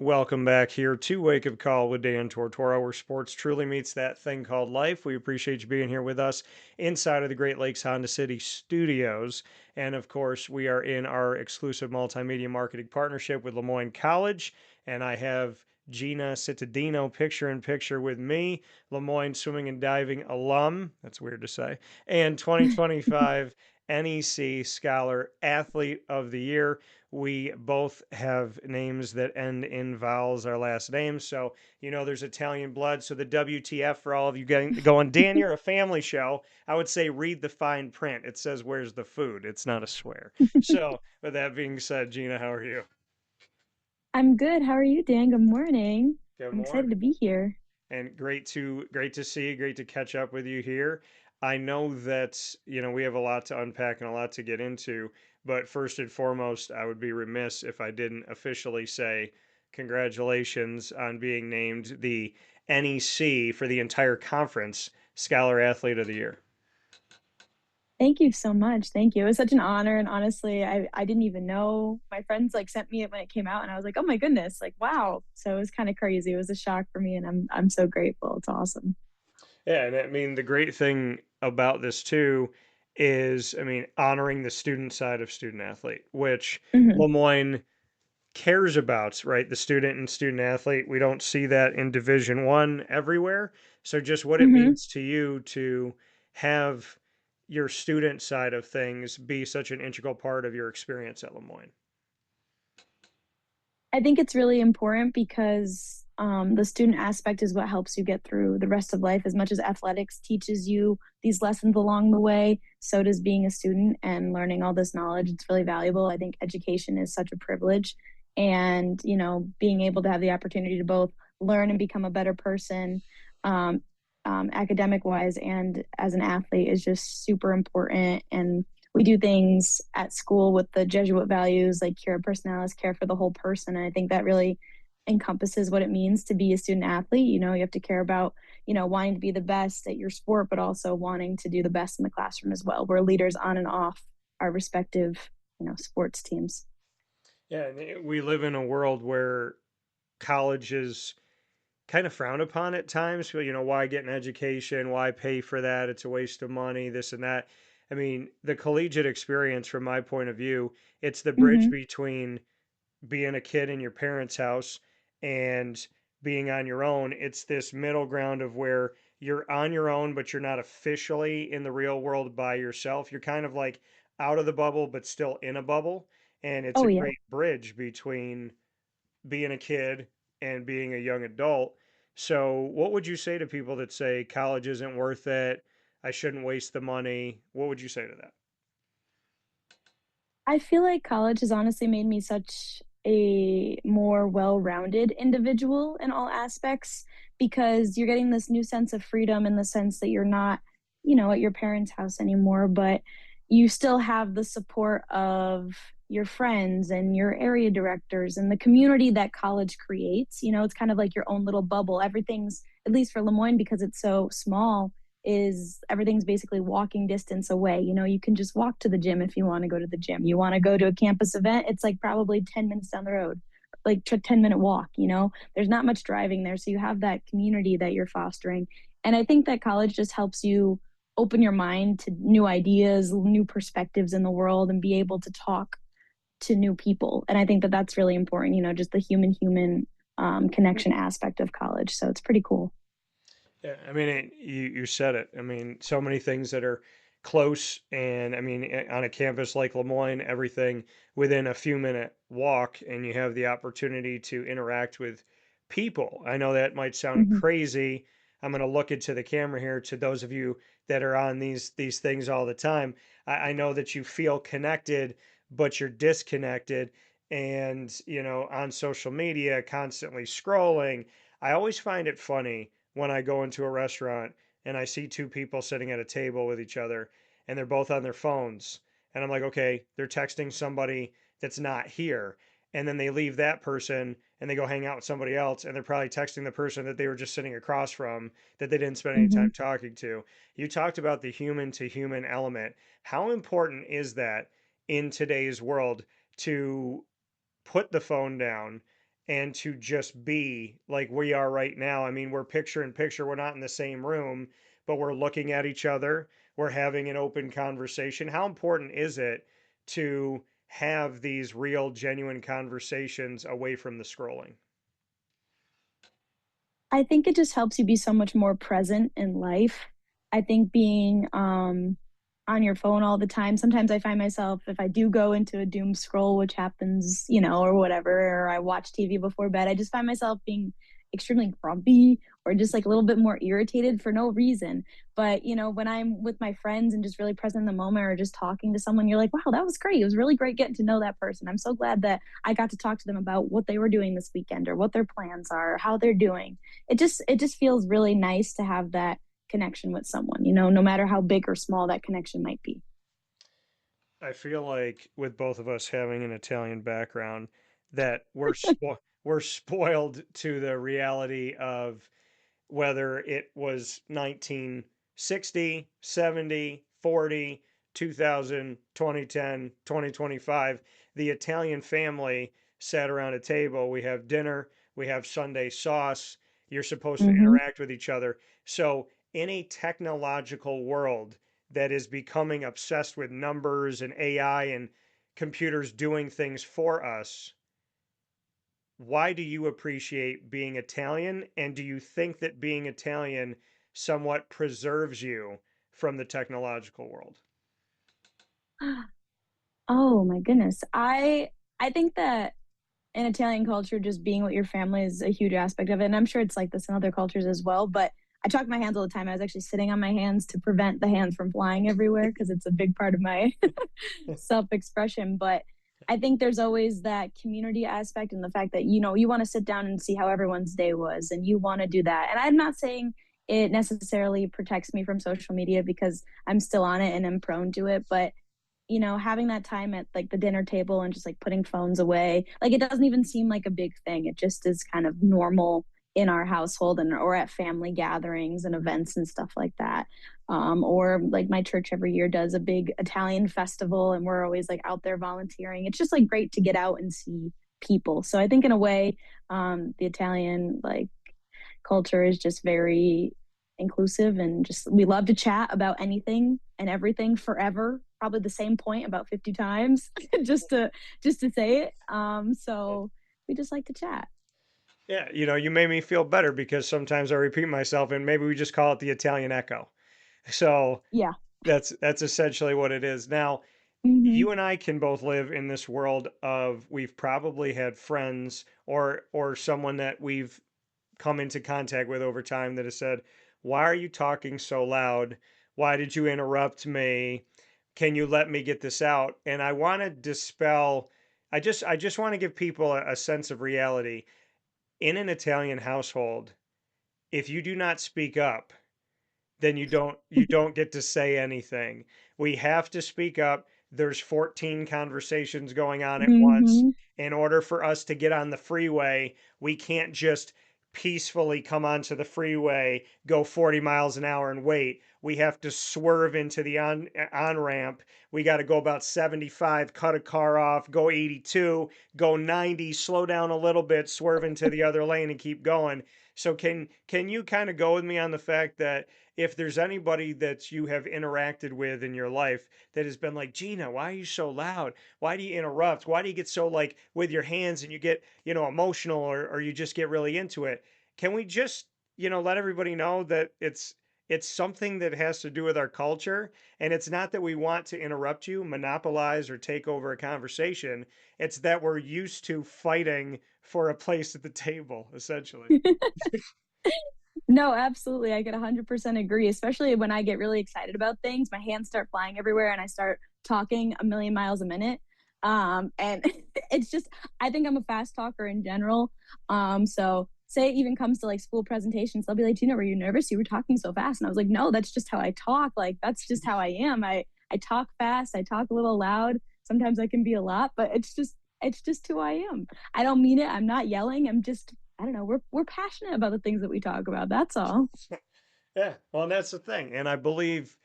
Welcome back here to Wake Up Call with Dan Tortora, where sports truly meets that thing called life. We appreciate you being here with us inside of the Great Lakes Honda City studios. And of course, we are in our exclusive multimedia marketing partnership with Moyne College. And I have Gina Cittadino picture in picture with me, Moyne Swimming and Diving alum. That's weird to say. And 2025 NEC Scholar Athlete of the Year. We both have names that end in vowels, our last names. So, there's Italian blood. So, the WTF for all of you going, Dan, you're a family show. I would say read the fine print. It says, where's the food? It's not a swear. So, with that being said, Gina, how are you? I'm good. How are you, Dan? Good morning. Good I'm excited morning. to be here. And great to see you, great to catch up with you here. I know that, we have a lot to unpack and a lot to get into, but first and foremost, I would be remiss if I didn't officially say congratulations on being named the NEC for the entire conference Scholar Athlete of the Year. Thank you so much. Thank you. It was such an honor. And honestly, I didn't even know. My friends sent me it when it came out and I was like, oh my goodness, wow. So it was kind of crazy. It was a shock for me and I'm so grateful. It's awesome. Yeah, and I mean the great thing about this too is, honoring the student side of student athlete, which Hmm. Lemoyne cares about, right? The student and student athlete. We don't see that in Division One everywhere. So just what it Hmm. means to you to have your student side of things be such an integral part of your experience at Lemoyne. I think it's really important because the student aspect is what helps you get through the rest of life. As much as athletics teaches you these lessons along the way, so does being a student and learning all this knowledge. It's really valuable. I think education is such a privilege. And, being able to have the opportunity to both learn and become a better person, um, academic wise and as an athlete is just super important. And we do things at school with the Jesuit values like cura personalis, care for the whole person. And I think that really encompasses what it means to be a student athlete. You have to care about, wanting to be the best at your sport, but also wanting to do the best in the classroom as well. We're leaders on and off our respective, sports teams. Yeah, and we live in a world where college is kind of frowned upon at times. So, why get an education? Why pay for that? It's a waste of money, this and that. I mean, the collegiate experience, from my point of view, it's the bridge Hmm. between being a kid in your parents' house and being on your own. It's this middle ground of where you're on your own, but you're not officially in the real world by yourself. You're kind of like out of the bubble, but still in a bubble. And it's Oh, a yeah. great bridge between being a kid and being a young adult. So, what would you say to people that say college isn't worth it? I shouldn't waste the money. What would you say to that? I feel like college has honestly made me such a more well-rounded individual in all aspects because you're getting this new sense of freedom in the sense that you're not, at your parents' house anymore, but you still have the support of your friends and your area directors and the community that college creates. It's kind of like your own little bubble. Everything's, at least for Lemoyne, because it's so small, is everything's basically walking distance away. You can just walk to the gym if you want to go to the gym. You want to go to a campus event, it's like probably 10 minutes down the road, like 10-minute walk. There's not much driving there. So you have that community that you're fostering. And I think that college just helps you open your mind to new ideas, new perspectives in the world, and be able to talk to new people. And I think that that's really important, just the human connection aspect of college. So it's pretty cool. Yeah, you said it. So many things that are close, and on a campus like Lemoyne, everything within a few minute walk, and you have the opportunity to interact with people. I know that might sound Hmm. crazy. I'm going to look into the camera here to those of you that are on these things all the time. I know that you feel connected, but you're disconnected, and on social media, constantly scrolling. I always find it funny when I go into a restaurant and I see two people sitting at a table with each other and they're both on their phones. And I'm like, okay, they're texting somebody that's not here. And then they leave that person and they go hang out with somebody else. And they're probably texting the person that they were just sitting across from that they didn't spend any Hmm. time talking to. You talked about the human to human element. How important is that in today's world to put the phone down and to just be like we are right now. I mean, we're picture in picture, we're not in the same room, but we're looking at each other, we're having an open conversation. How important is it to have these real, genuine conversations away from the scrolling? I think it just helps you be so much more present in life. I think being on your phone all the time, sometimes I find myself, if I do go into a doom scroll, which happens, or whatever, or I watch TV before bed, I just find myself being extremely grumpy or just like a little bit more irritated for no reason. But, when I'm with my friends and just really present in the moment or just talking to someone, you're like, wow, that was great. It was really great getting to know that person. I'm so glad that I got to talk to them about what they were doing this weekend or what their plans are, or how they're doing. It just feels really nice to have that connection with someone, no matter how big or small that connection might be. I feel like with both of us having an Italian background, that we're spoiled to the reality of whether it was 1960, 70, 40, 2000, 2010, 2025, the Italian family sat around a table. We have dinner, we have Sunday sauce. You're supposed to Hmm. interact with each other. So, in a technological world that is becoming obsessed with numbers and AI and computers doing things for us, why do you appreciate being Italian? And do you think that being Italian somewhat preserves you from the technological world? Oh my goodness. I think that in Italian culture, just being with your family is a huge aspect of it. And I'm sure it's like this in other cultures as well. But I talk my hands all the time. I was actually sitting on my hands to prevent the hands from flying everywhere because it's a big part of my self expression. But I think there's always that community aspect and the fact that, you want to sit down and see how everyone's day was and you want to do that. And I'm not saying it necessarily protects me from social media because I'm still on it and I'm prone to it. But having that time at like the dinner table and just like putting phones away, like it doesn't even seem like a big thing. It just is kind of normal in our household and or at family gatherings and events and stuff like that. Or like my church every year does a big Italian festival and we're always like out there volunteering. It's just like great to get out and see people. So I think in a way, the Italian like culture is just very inclusive and just we love to chat about anything and everything forever, probably the same point about 50 times just to say it. So we just like to chat. Yeah, you made me feel better because sometimes I repeat myself and maybe we just call it the Italian echo. So Yeah. that's essentially what it is. Now, Hmm. you and I can both live in this world of we've probably had friends or someone that we've come into contact with over time that has said, "Why are you talking so loud? Why did you interrupt me? Can you let me get this out?" And I want to dispel I just want to give people a sense of reality. In an Italian household, if you do not speak up, then you don't get to say anything. We have to speak up. There's 14 conversations going on at once. Hmm. In order for us to get on the freeway, we can't just peacefully come onto the freeway, go 40 miles an hour and wait. We have to swerve into the on ramp. We got to go about 75, cut a car off, go 82, go 90, slow down a little bit, swerve into the other lane and keep going. So can you kind of go with me on the fact that if there's anybody that you have interacted with in your life that has been like, Gina, why are you so loud? Why do you interrupt? Why do you get so like with your hands and you get, emotional or you just get really into it? Can we just, let everybody know that it's something that has to do with our culture. And it's not that we want to interrupt you, monopolize, or take over a conversation. It's that we're used to fighting for a place at the table, essentially. No, absolutely. I could 100% agree, especially when I get really excited about things. My hands start flying everywhere and I start talking a million miles a minute. And it's just, I think I'm a fast talker in general. So, say it even comes to like school presentations, they'll be like, Gina, were you nervous? You were talking so fast. And I was like, no, that's just how I talk. Like, that's just how I am. I talk fast, I talk a little loud. Sometimes I can be a lot, but it's just who I am. I don't mean it. I'm not yelling. I'm just I don't know. We're passionate about the things that we talk about. That's all. Yeah, well, and that's the thing. And I believe,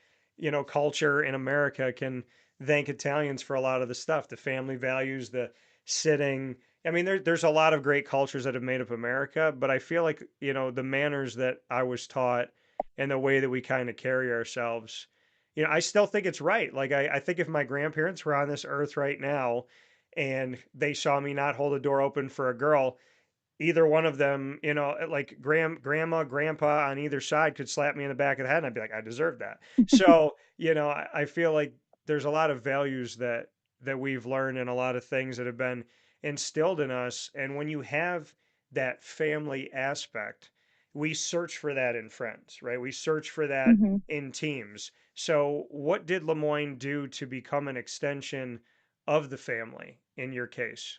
culture in America can thank Italians for a lot of the stuff, the family values, the sitting, I mean, there's a lot of great cultures that have made up America, but I feel like, the manners that I was taught and the way that we kind of carry ourselves, I still think it's right. Like, I think if my grandparents were on this earth right now and they saw me not hold a door open for a girl, either one of them, like grandma, grandpa on either side could slap me in the back of the head and I'd be like, I deserve that. So, I feel like there's a lot of values that we've learned and a lot of things that have been instilled in us. And when you have that family aspect, we search for that in friends, right? We search for that Hmm. in teams. So, what did Lemoyne do to become an extension of the family in your case?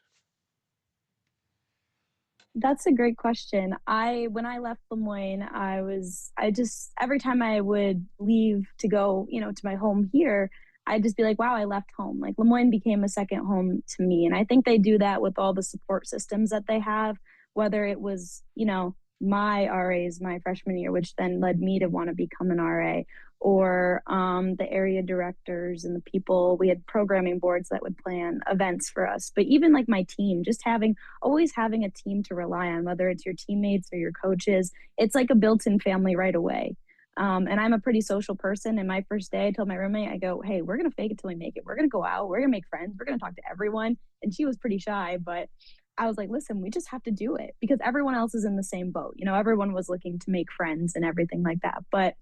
That's a great question. When I left Lemoyne, I just, every time I would leave to go, to my home here, I'd just be like, wow, I left home. Like Lemoyne became a second home to me. And I think they do that with all the support systems that they have, whether it was, my RAs my freshman year, which then led me to want to become an RA, or the area directors and the people. We had programming boards that would plan events for us. But even like my team, just having always having a team to rely on, whether it's your teammates or your coaches, it's like a built-in family right away. And I'm a pretty social person. And my first day, I told my roommate, I go, hey, we're going to fake it till we make it. We're going to go out. We're going to make friends. We're going to talk to everyone. And she was pretty shy, but I was like, listen, we just have to do it because everyone else is in the same boat. Everyone was looking to make friends and everything like that. But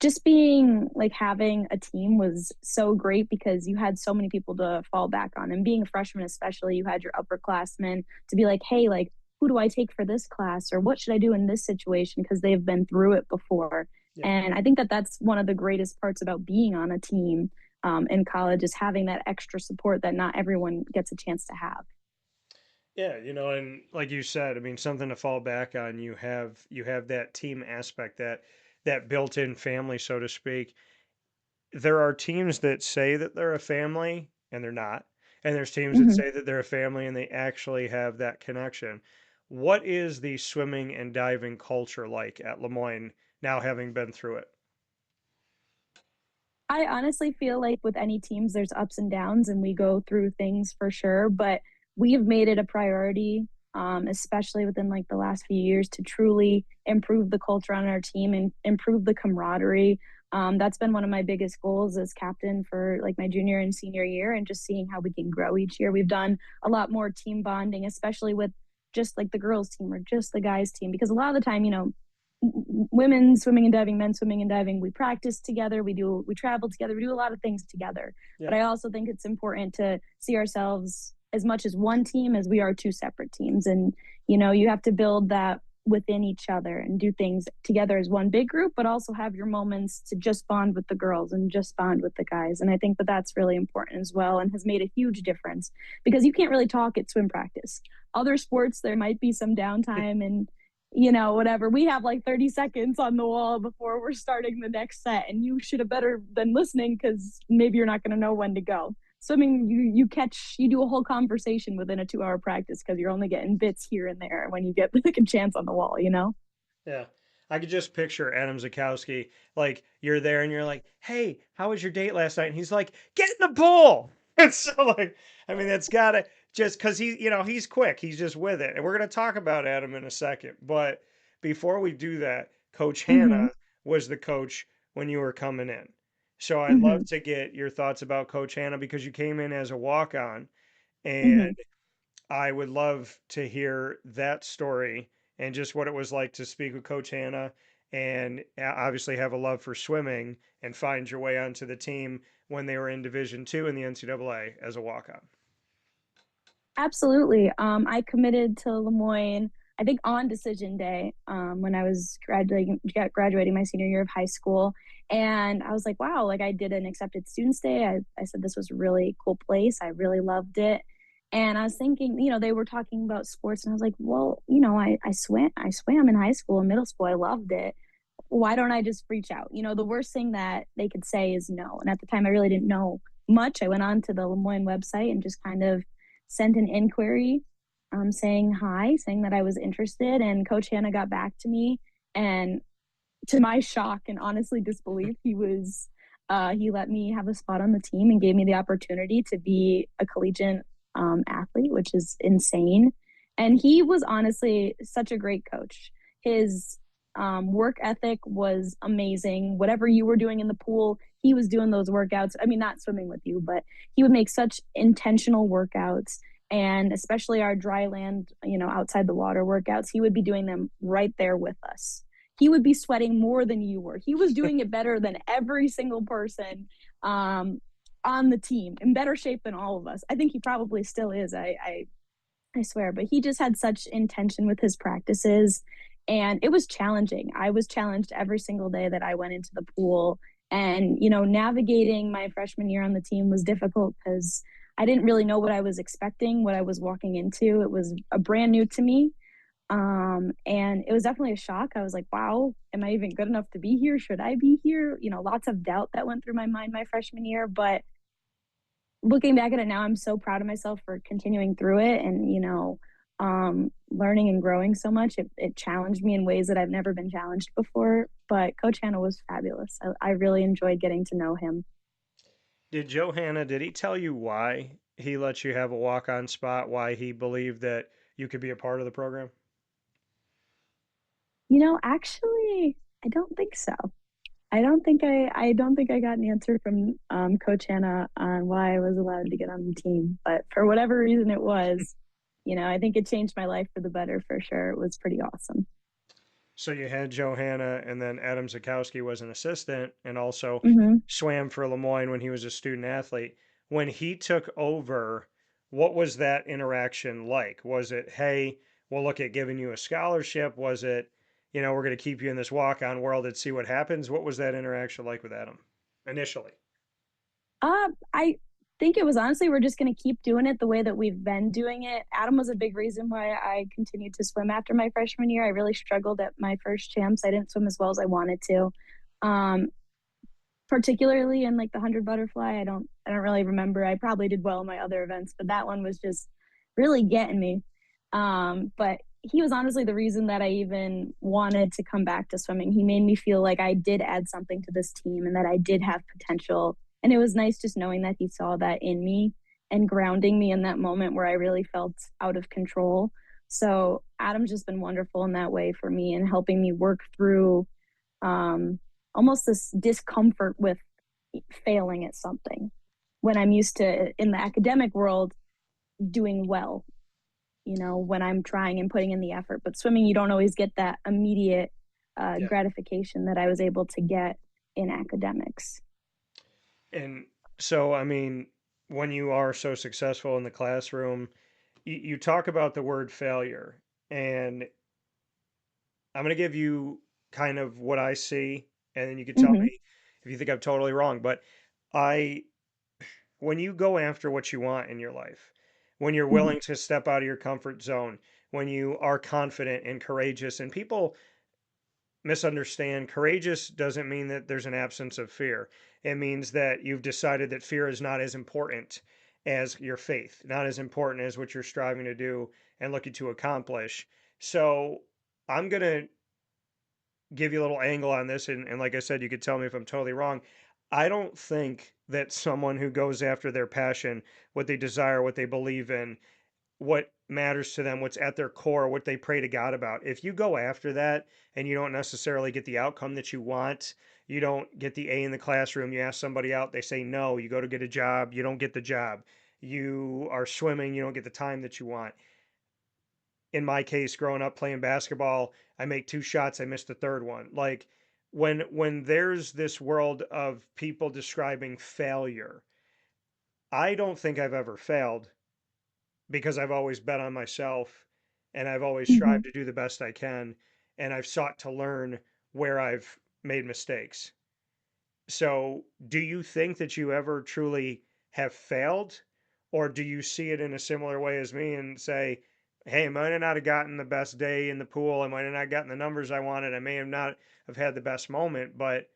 just being like having a team was so great because you had so many people to fall back on. And being a freshman, especially, you had your upperclassmen to be like, hey, like, who do I take for this class? Or what should I do in this situation? Because they've been through it before. Yeah. And I think that that's one of the greatest parts about being on a team in college is having that extra support that not everyone gets a chance to have. Yeah, and like you said, I mean, something to fall back on. You have that team aspect, that built-in family, so to speak. There are teams that say that they're a family and they're not. And there's teams that Mm-hmm. say that they're a family and they actually have that connection. What is the swimming and diving culture like at Lemoyne now having been through it? I honestly feel like with any teams, there's ups and downs, and we go through things for sure. But we've made it a priority, especially within like the last few years, to truly improve the culture on our team and improve the camaraderie. That's been one of my biggest goals as captain for like my junior and senior year, and just seeing how we can grow each year. We've done a lot more team bonding, especially with just like the girls' team or just the guys' team, because a lot of the time, women swimming and diving, men swimming and diving, we practice together, we travel together, we do a lot of things together. Yeah. But I also think it's important to see ourselves as much as one team as we are two separate teams. And you have to build that within each other and do things together as one big group, but also have your moments to just bond with the girls and just bond with the guys. And I think that that's really important as well, and has made a huge difference because you can't really talk at swim practice. Other sports, there might be some downtime and whatever. We have like 30 seconds on the wall before we're starting the next set, and you should have better been listening because maybe you're not going to know when to go. Swimming, you do a whole conversation within a 2-hour practice because you're only getting bits here and there when you get like a chance on the wall. Yeah. I could just picture Adam Zaczkowski, like you're there and you're like, "Hey, how was your date last night?" And he's like, "Get in the pool." And so like, I mean, that's gotta just because he's quick, he's just with it. And we're gonna talk about Adam in a second. But before we do that, Coach Mm-hmm. Hannah was the coach when you were coming in. So I'd love Mm-hmm. to get your thoughts about Coach Hannah because you came in as a walk-on, and Mm-hmm. I would love to hear that story and just what it was like to speak with Coach Hannah and obviously have a love for swimming and find your way onto the team when they were in Division II in the NCAA as a walk on. Absolutely. I committed to Lemoyne, I think on decision day, when I was graduating my senior year of high school. And I was like, wow, like I did an accepted students day. I said this was a really cool place. I really loved it. And I was thinking, they were talking about sports, and I was like, well, I swam in high school and middle school. I loved it. Why don't I just reach out? The worst thing that they could say is no. And at the time, I really didn't know much. I went on to the Lemoyne website and just kind of sent an inquiry, saying hi, saying that I was interested. And Coach Hannah got back to me. And to my shock and honestly disbelief, he let me have a spot on the team and gave me the opportunity to be a collegiate athlete, which is insane. And he was honestly such a great coach. His work ethic was amazing. Whatever you were doing in the pool, he was doing those workouts. I mean, not swimming with you, but he would make such intentional workouts. And especially our dry land, outside the water workouts, he would be doing them right there with us. He would be sweating more than you were. He was doing it better than every single person on the team, in better shape than all of us. I think he probably still is. I swear, but he just had such intention with his practices, and it was challenging. I was challenged every single day that I went into the pool, and navigating my freshman year on the team was difficult because I didn't really know what I was expecting, what I was walking into. It was a brand new to me. And it was definitely a shock. I was like, wow, am I even good enough to be here? Should I be here? Lots of doubt that went through my mind my freshman year, but looking back at it now, I'm so proud of myself for continuing through it and, learning and growing so much. It challenged me in ways that I've never been challenged before. But Coach Hannah was fabulous. I really enjoyed getting to know him. Did he tell you why he let you have a walk-on spot, why he believed that you could be a part of the program? Actually, I don't think so. I don't think I got an answer from Coach Hannah on why I was allowed to get on the team. But for whatever reason it was, I think it changed my life for the better for sure. It was pretty awesome. So you had Johanna, and then Adam Zaczkowski was an assistant and also Hmm. swam for Lemoyne when he was a student athlete. When he took over, what was that interaction like? Was it, hey, we'll look at giving you a scholarship? Was it, we're going to keep you in this walk on world and see what happens? What was that interaction like with Adam initially? I think it was honestly we're just going to keep doing it the way that we've been doing it. Adam was a big reason why I continued to swim after my freshman year. I really struggled at my first champs. I didn't swim as well as I wanted to. Um, Particularly in like the 100 butterfly. I don't really remember. I probably did well in my other events, but that one was just really getting me. But he was honestly the reason that I even wanted to come back to swimming. He made me feel like I did add something to this team and that I did have potential. And it was nice just knowing that he saw that in me and grounding me in that moment where I really felt out of control. So Adam's just been wonderful in that way for me and helping me work through um, almost this discomfort with failing at something when I'm used to in the academic world doing well, when I'm trying and putting in the effort. But swimming, you don't always get that immediate Yeah. gratification that I was able to get in academics. And so, I mean, when you are so successful in the classroom, you talk about the word failure, and I'm going to give you kind of what I see, and then you can tell Hmm. me if you think I'm totally wrong. But I, when you go after what you want in your life, when you're Hmm. willing to step out of your comfort zone, when you are confident and courageous, and people misunderstand courageous doesn't mean that there's an absence of fear. It means that you've decided that fear is not as important as your faith, not as important as what you're striving to do and looking to accomplish. So I'm going to give you a little angle on this. And like I said, you could tell me if I'm totally wrong. I don't think that someone who goes after their passion, what they desire, what they believe in, what matters to them, what's at their core, what they pray to God about. If you go after that and you don't necessarily get the outcome that you want, you don't get the A in the classroom, you ask somebody out, they say no, you go to get a job, you don't get the job. You are swimming, you don't get the time that you want. In my case, growing up playing basketball, I make two shots, I miss the third one. Like when there's this world of people describing failure, I don't think I've ever failed because I've always bet on myself and I've always Hmm. strived to do the best I can and I've sought to learn where I've made mistakes. So, do you think that you ever truly have failed, or do you see it in a similar way as me and say, hey, I might have not have gotten the best day in the pool, I might have not gotten the numbers I wanted, I may have not have had the best moment, but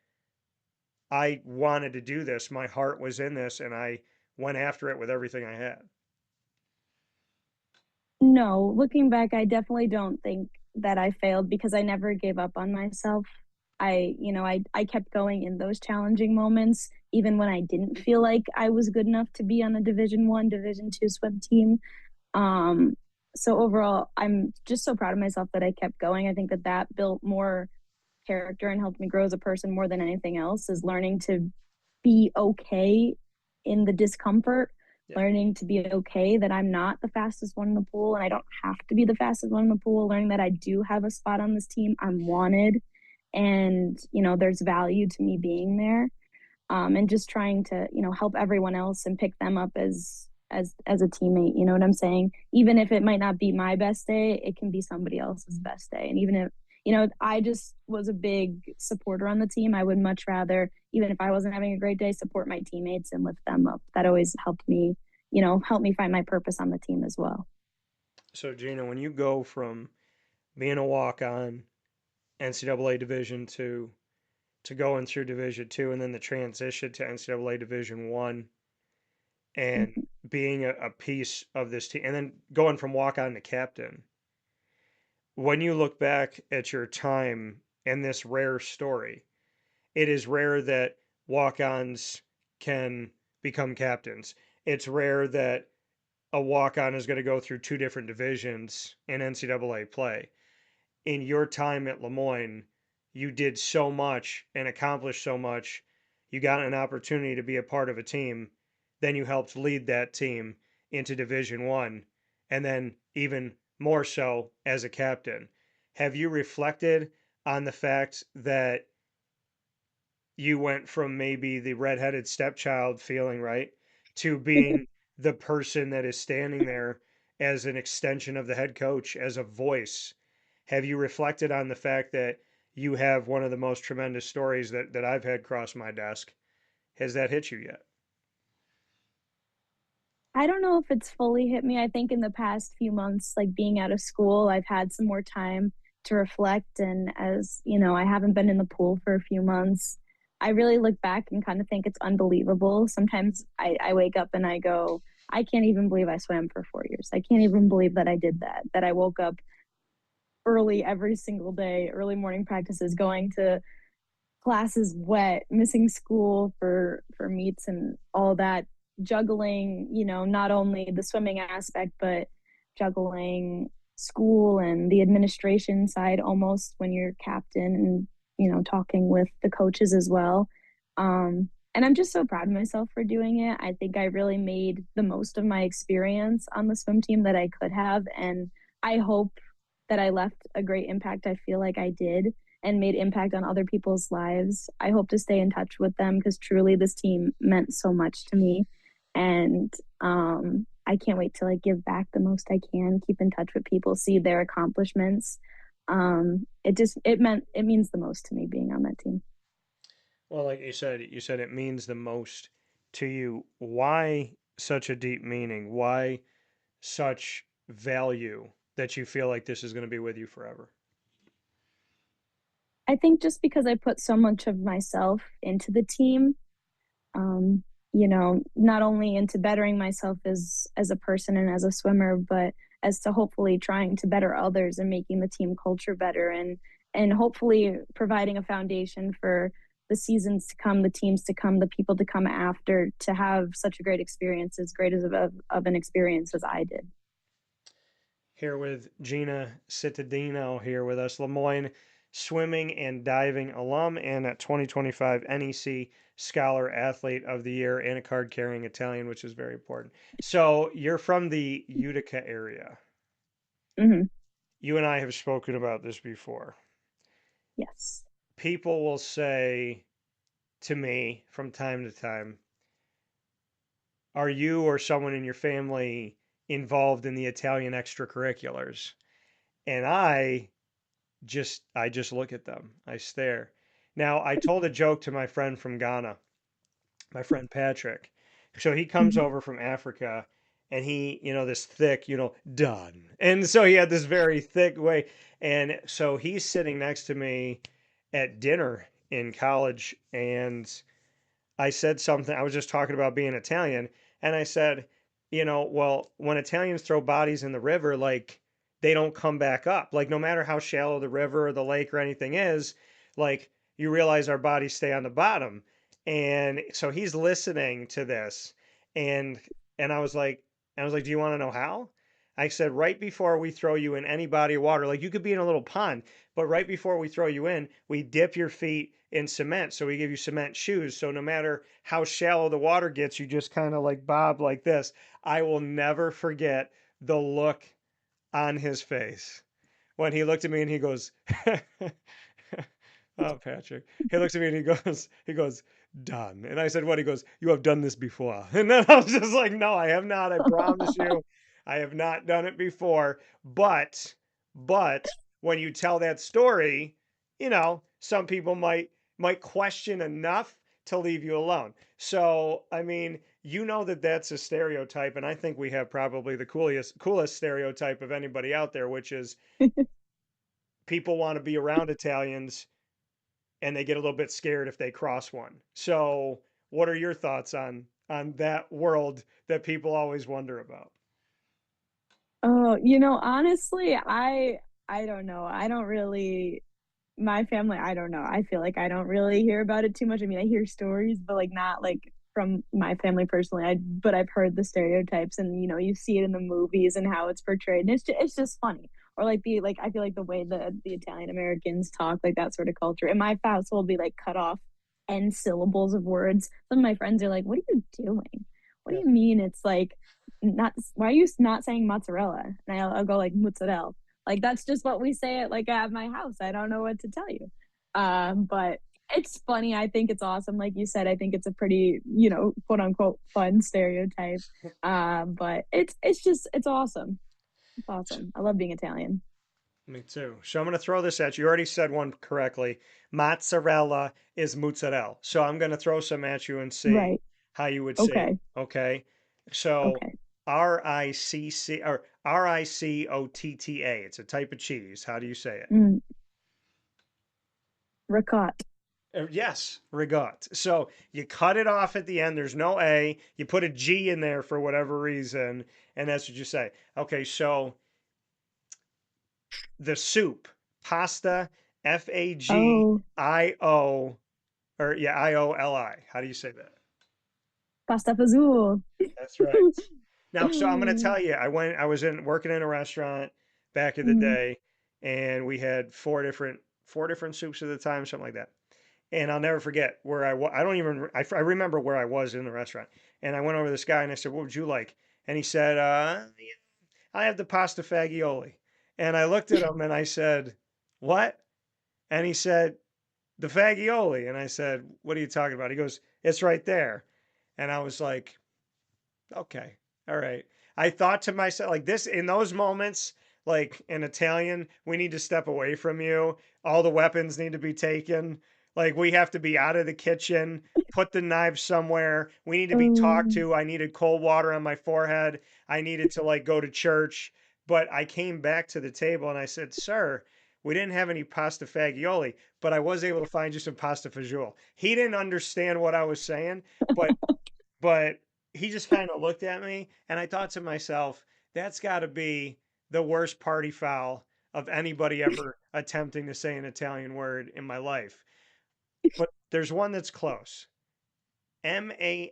I wanted to do this, my heart was in this, and I went after it with everything I had. No, looking back, I definitely don't think that I failed because I never gave up on myself. I kept going in those challenging moments, even when I didn't feel like I was good enough to be on a Division 1, Division 2 swim team. Um, so overall, I'm just so proud of myself that I kept going. I think that that built more character and helped me grow as a person more than anything else, is learning to be okay in the discomfort, Yeah. learning to be okay that I'm not the fastest one in the pool and I don't have to be the fastest one in the pool, learning that I do have a spot on this team. I'm wanted, and there's value to me being there, and just trying to help everyone else and pick them up as a teammate. You know what I'm saying? Even if it might not be my best day, it can be somebody else's best day. And even if I just was a big supporter on the team, I would much rather, even if I wasn't having a great day, support my teammates and lift them up. That always helped me, help me find my purpose on the team as well. So, Gina, when you go from being a walk on NCAA Division to going through Division 2 and then the transition to NCAA Division 1 and Mhm. being a piece of this team and then going from walk on to captain, when you look back at your time in this rare story, it is rare that walk ons can become captains. It's rare that a walk on is going to go through two different divisions in NCAA play. In your time at Lemoyne, you did so much and accomplished so much. You got an opportunity to be a part of a team. Then you helped lead that team into Division 1, and then even more so as a captain. Have you reflected on the fact that you went from maybe the redheaded stepchild feeling, right, to being the person that is standing there as an extension of the head coach, as a voice? Have you reflected on the fact that you have one of the most tremendous stories that I've had cross my desk? Has that hit you yet? I don't know if it's fully hit me. I think in the past few months, like being out of school, I've had some more time to reflect. And as I haven't been in the pool for a few months, I really look back and kind of think it's unbelievable. Sometimes I wake up and I go, I can't even believe I swam for 4 years. I can't even believe that I did that I woke up early every single day, early morning practices, going to classes wet, missing school for meets and all that, juggling, not only the swimming aspect, but juggling school and the administration side almost when you're captain, and talking with the coaches as well. And I'm just so proud of myself for doing it. I think I really made the most of my experience on the swim team that I could have, and I hope that I left a great impact. I feel like I did, and made impact on other people's lives. I hope to stay in touch with them because truly this team meant so much to me. And I can't wait to like give back the most I can, keep in touch with people, see their accomplishments. It means the most to me being on that team. Well, like you said it means the most to you. Why such a deep meaning? Why such value that you feel like this is going to be with you forever? I think just because I put so much of myself into the team, um, not only into bettering myself as a person and as a swimmer, but as to hopefully trying to better others and making the team culture better, and hopefully providing a foundation for the seasons to come, the teams to come, the people to come after, to have such a great experience, as great of an experience as I did. Here with Gina Cittadino here with us, Lemoyne Swimming and Diving alum and a 2025 NEC Scholar Athlete of the Year and a card carrying Italian, which is very important. So you're from the Utica area. Hmm. You and I have spoken about this before. Yes. People will say to me from time to time, are you or someone in your family involved in the Italian extracurriculars? And I just look at them. I stare. Now, I told a joke to my friend from Ghana, my friend Patrick. So he comes Hmm. over from Africa and he, this thick, done. And so he had this very thick way. And so he's sitting next to me at dinner in college. And I said something, I was just talking about being Italian. And I said, well, when Italians throw bodies in the river, like they don't come back up. Like no matter how shallow the river or the lake or anything is, like you realize our bodies stay on the bottom. And so he's listening to this, and and I was like, do you want to know how? I said, right before we throw you in any body of water, like you could be in a little pond, but right before we throw you in, we dip your feet in cement. So we give you cement shoes. So no matter how shallow the water gets, you just kind of like bob like this. I will never forget the look on his face when he looked at me and he goes, "Oh, Patrick." He looks at me and he goes, "Done." And I said, "What?" He goes, "You have done this before." And then I was just like, "No, I have not. I promise you, I have not done it before." But when you tell that story, some people might question enough to leave you alone. So, I mean, that that's a stereotype, and I think we have probably the coolest stereotype of anybody out there, which is people want to be around Italians and they get a little bit scared if they cross one. So, what are your thoughts on that world that people always wonder about? Oh, honestly, I don't know. I don't really my family, I don't know. I feel like I don't really hear about it too much. I mean, I hear stories, but like not like from my family personally. But I've heard the stereotypes, and you see it in the movies and how it's portrayed, and it's just funny. Or like I feel like the way the Italian Americans talk, like that sort of culture. In my household, we like cut off end syllables of words. Some of my friends are like, "What are you doing? What do Yeah. you mean? It's like not. Why are you not saying mozzarella?" And I'll go like mozzarella. Like that's just what we say it like at my house. I don't know what to tell you. But it's funny. I think it's awesome. Like you said, I think it's a pretty, quote unquote fun stereotype. But it's awesome. It's awesome. I love being Italian. Me too. So I'm going to throw this at you. You already said one correctly. Mozzarella is mozzarella. So I'm going to throw some at you and see Right. how you would say it. Okay. Okay. So Okay. Ricotta. It's a type of cheese. How do you say it? Mm, ricotta. Yes, ricotta. So you cut it off at the end. There's no A. You put a G in there for whatever reason, and that's what you say. Okay, so the soup, pasta, Oh, Fagio, or yeah, Ioli. How do you say that? pasta fazool. That's right. Now, so I'm going to tell you, I was in working in a restaurant back in the Mhm. day, and we had four different soups at the time, something like that. And I'll never forget where I was. I don't even, I remember where I was in the restaurant. And I went over to this guy and I said, "What would you like?" And he said, yeah, "I have the pasta fagioli." And I looked at him and I said, "What?" And he said, "The fagioli." And I said, "What are you talking about?" He goes, "It's right there." And I was like, "Okay, all right." I thought to myself, like this, in those moments, like in Italian, we need to step away from you. All the weapons need to be taken. Like we have to be out of the kitchen, put the knives somewhere. We need to be talked Oh, to. I needed cold water on my forehead. I needed to like go to church. But I came back to the table and I said, "Sir, we didn't have any pasta fagioli, but I was able to find you some pasta fagioli." He didn't understand what I was saying, but but he just kind of looked at me, and I thought to myself, that's got to be the worst party foul of anybody ever attempting to say an Italian word in my life. But there's one that's close. Manic.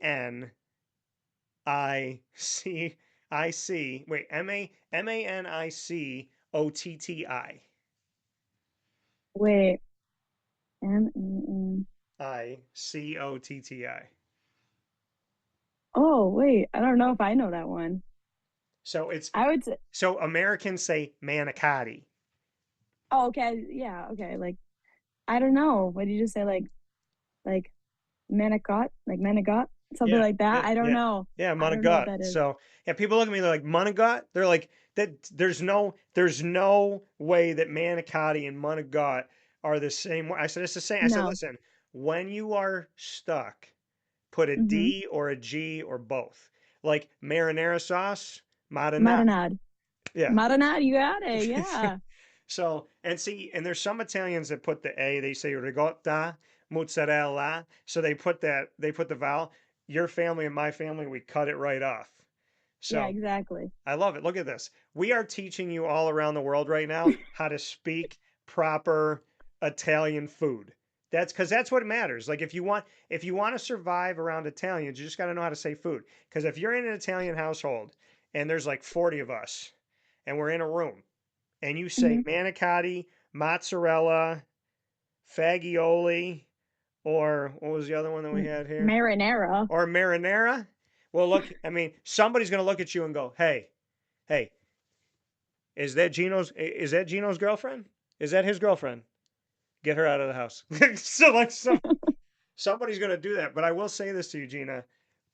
Wait, Manicotti. wait. M-E-N. Icotti. Oh, wait. I don't know if I know that one. So it's I would say, so Americans say manicotti. oh, okay. Yeah. Okay. Like, I don't know. What did you just say? Like manigot, like manigot, something Yeah, like that. yeah, I don't yeah, know. yeah. I don't know what Monagot. that is. So yeah, people look at me they're like Monagot. They're like that. There's no way that manicotti and Monagot are the same. I said it's the same. I said, No. listen, when you are stuck, put a Mm-hmm. D or a G or both. Like marinara sauce, marinade. Marinade. Yeah. Marinade. You got it. Yeah. So, and see, and there's some Italians that put the A, they say ricotta, mozzarella. So they put the vowel. Your family and my family, we cut it right off. Yeah. So Exactly. I love it. Look at this. We are teaching you all around the world right now how to speak proper Italian food. That's because that's what matters. Like if you want to survive around Italians, you just got to know how to say food. Because if you're in an Italian household and there's like 40 of us and we're in a room and you say Hmm. manicotti, mozzarella, fagioli, or what was the other one that we had here? Marinara. Or marinara. Well, look, I mean, somebody's going to look at you and go, "Hey, hey, is that Gino's girlfriend? Is that his girlfriend? Get her out of the house." So like somebody's going to do that. But I will say this to you, Gina.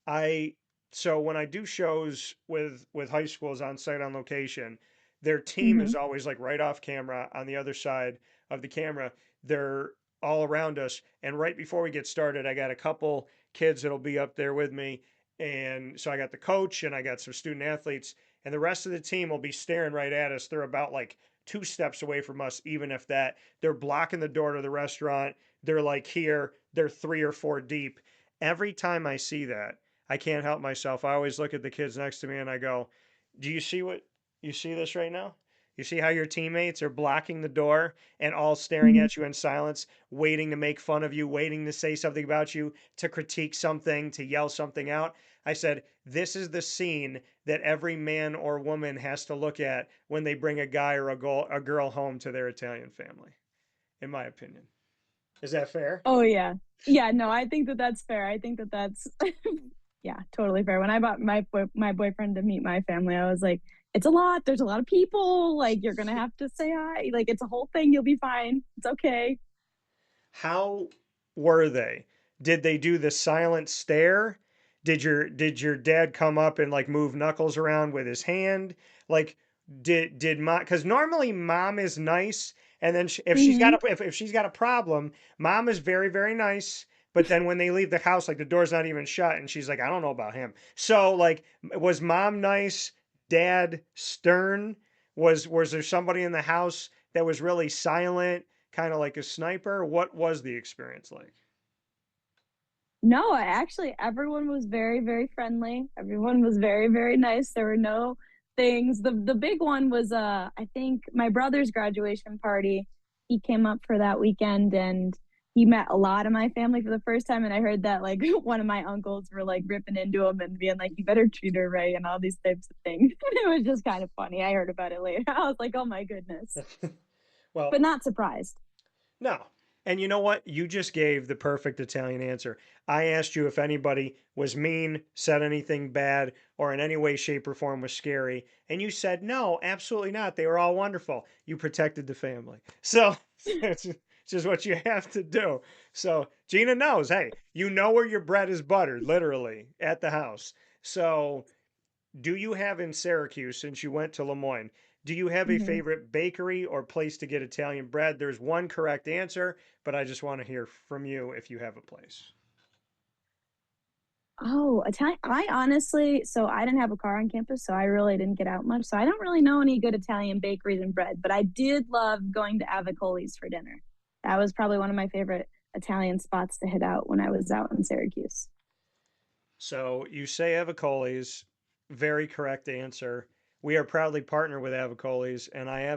I so when I do shows with high schools on site on location, their team is Hmm. always like right off camera on the other side of the camera. They're all around us. And right before we get started, I got a couple kids that'll be up there with me. And so I got the coach and I got some student athletes, and the rest of the team will be staring right at us. They're about like 2 steps away from us, even if that. They're blocking the door to the restaurant. They're like here, they're 3 or 4 deep. Every time I see that, I can't help myself. I always look at the kids next to me and I go, "Do you see what you see this right now? You see how your teammates are blocking the door and all staring Hmm. at you in silence, waiting to make fun of you, waiting to say something about you, to critique something, to yell something out?" I said, "This is the scene that every man or woman has to look at when they bring a guy or a girl home to their Italian family, in my opinion." Is that fair? Oh yeah. Yeah, no, I think that that's fair. I think that that's yeah, totally fair. When I bought my boyfriend to meet my family, I was like, "It's a lot. There's a lot of people. Like, you're gonna have to say hi. Like, it's a whole thing. You'll be fine. It's okay." How were they? Did they do the silent stare? Did your dad come up and like move knuckles around with his hand? Like did mom, because normally mom is nice, and then if she's got Mhm. a if she's got a problem, mom is very very nice. But then when they leave the house, like the door's not even shut, and she's like, "I don't know about him." So like, was mom nice? Dad stern? Was there somebody in the house that was really silent, kind of like a sniper? What was the experience like? No, actually, everyone was very, very friendly. Everyone was very, very nice. There were no things. The big one was I think my brother's graduation party. He came up for that weekend and he met a lot of my family for the first time, and I heard that like one of my uncles were like ripping into him and being like, "You better treat her right," and all these types of things. It was just kind of funny. I heard about it later. I was like, "Oh my goodness." Well, But not surprised. no. And you know what? You just gave the perfect Italian answer. I asked you if anybody was mean, said anything bad, or in any way, shape, or form was scary. And you said, no, absolutely not. They were all wonderful. You protected the family. So it's just what you have to do. So Gina knows, hey, you know where your bread is buttered, literally, at the house. So do you have in Syracuse, since you went to Lemoyne, do you have a Mhm. favorite bakery or place to get Italian bread? There's one correct answer, but I just want to hear from you if you have a place. Oh, Italian I honestly so I didn't have a car on campus, so I really didn't get out much, so I don't really know any good Italian bakeries and bread, but I did love going to Avicoli's for dinner. That was probably one of my favorite Italian spots to hit out when I was out in Syracuse. So you say Avicoli's, very correct answer. We are proudly partnered with Avicoli's, and I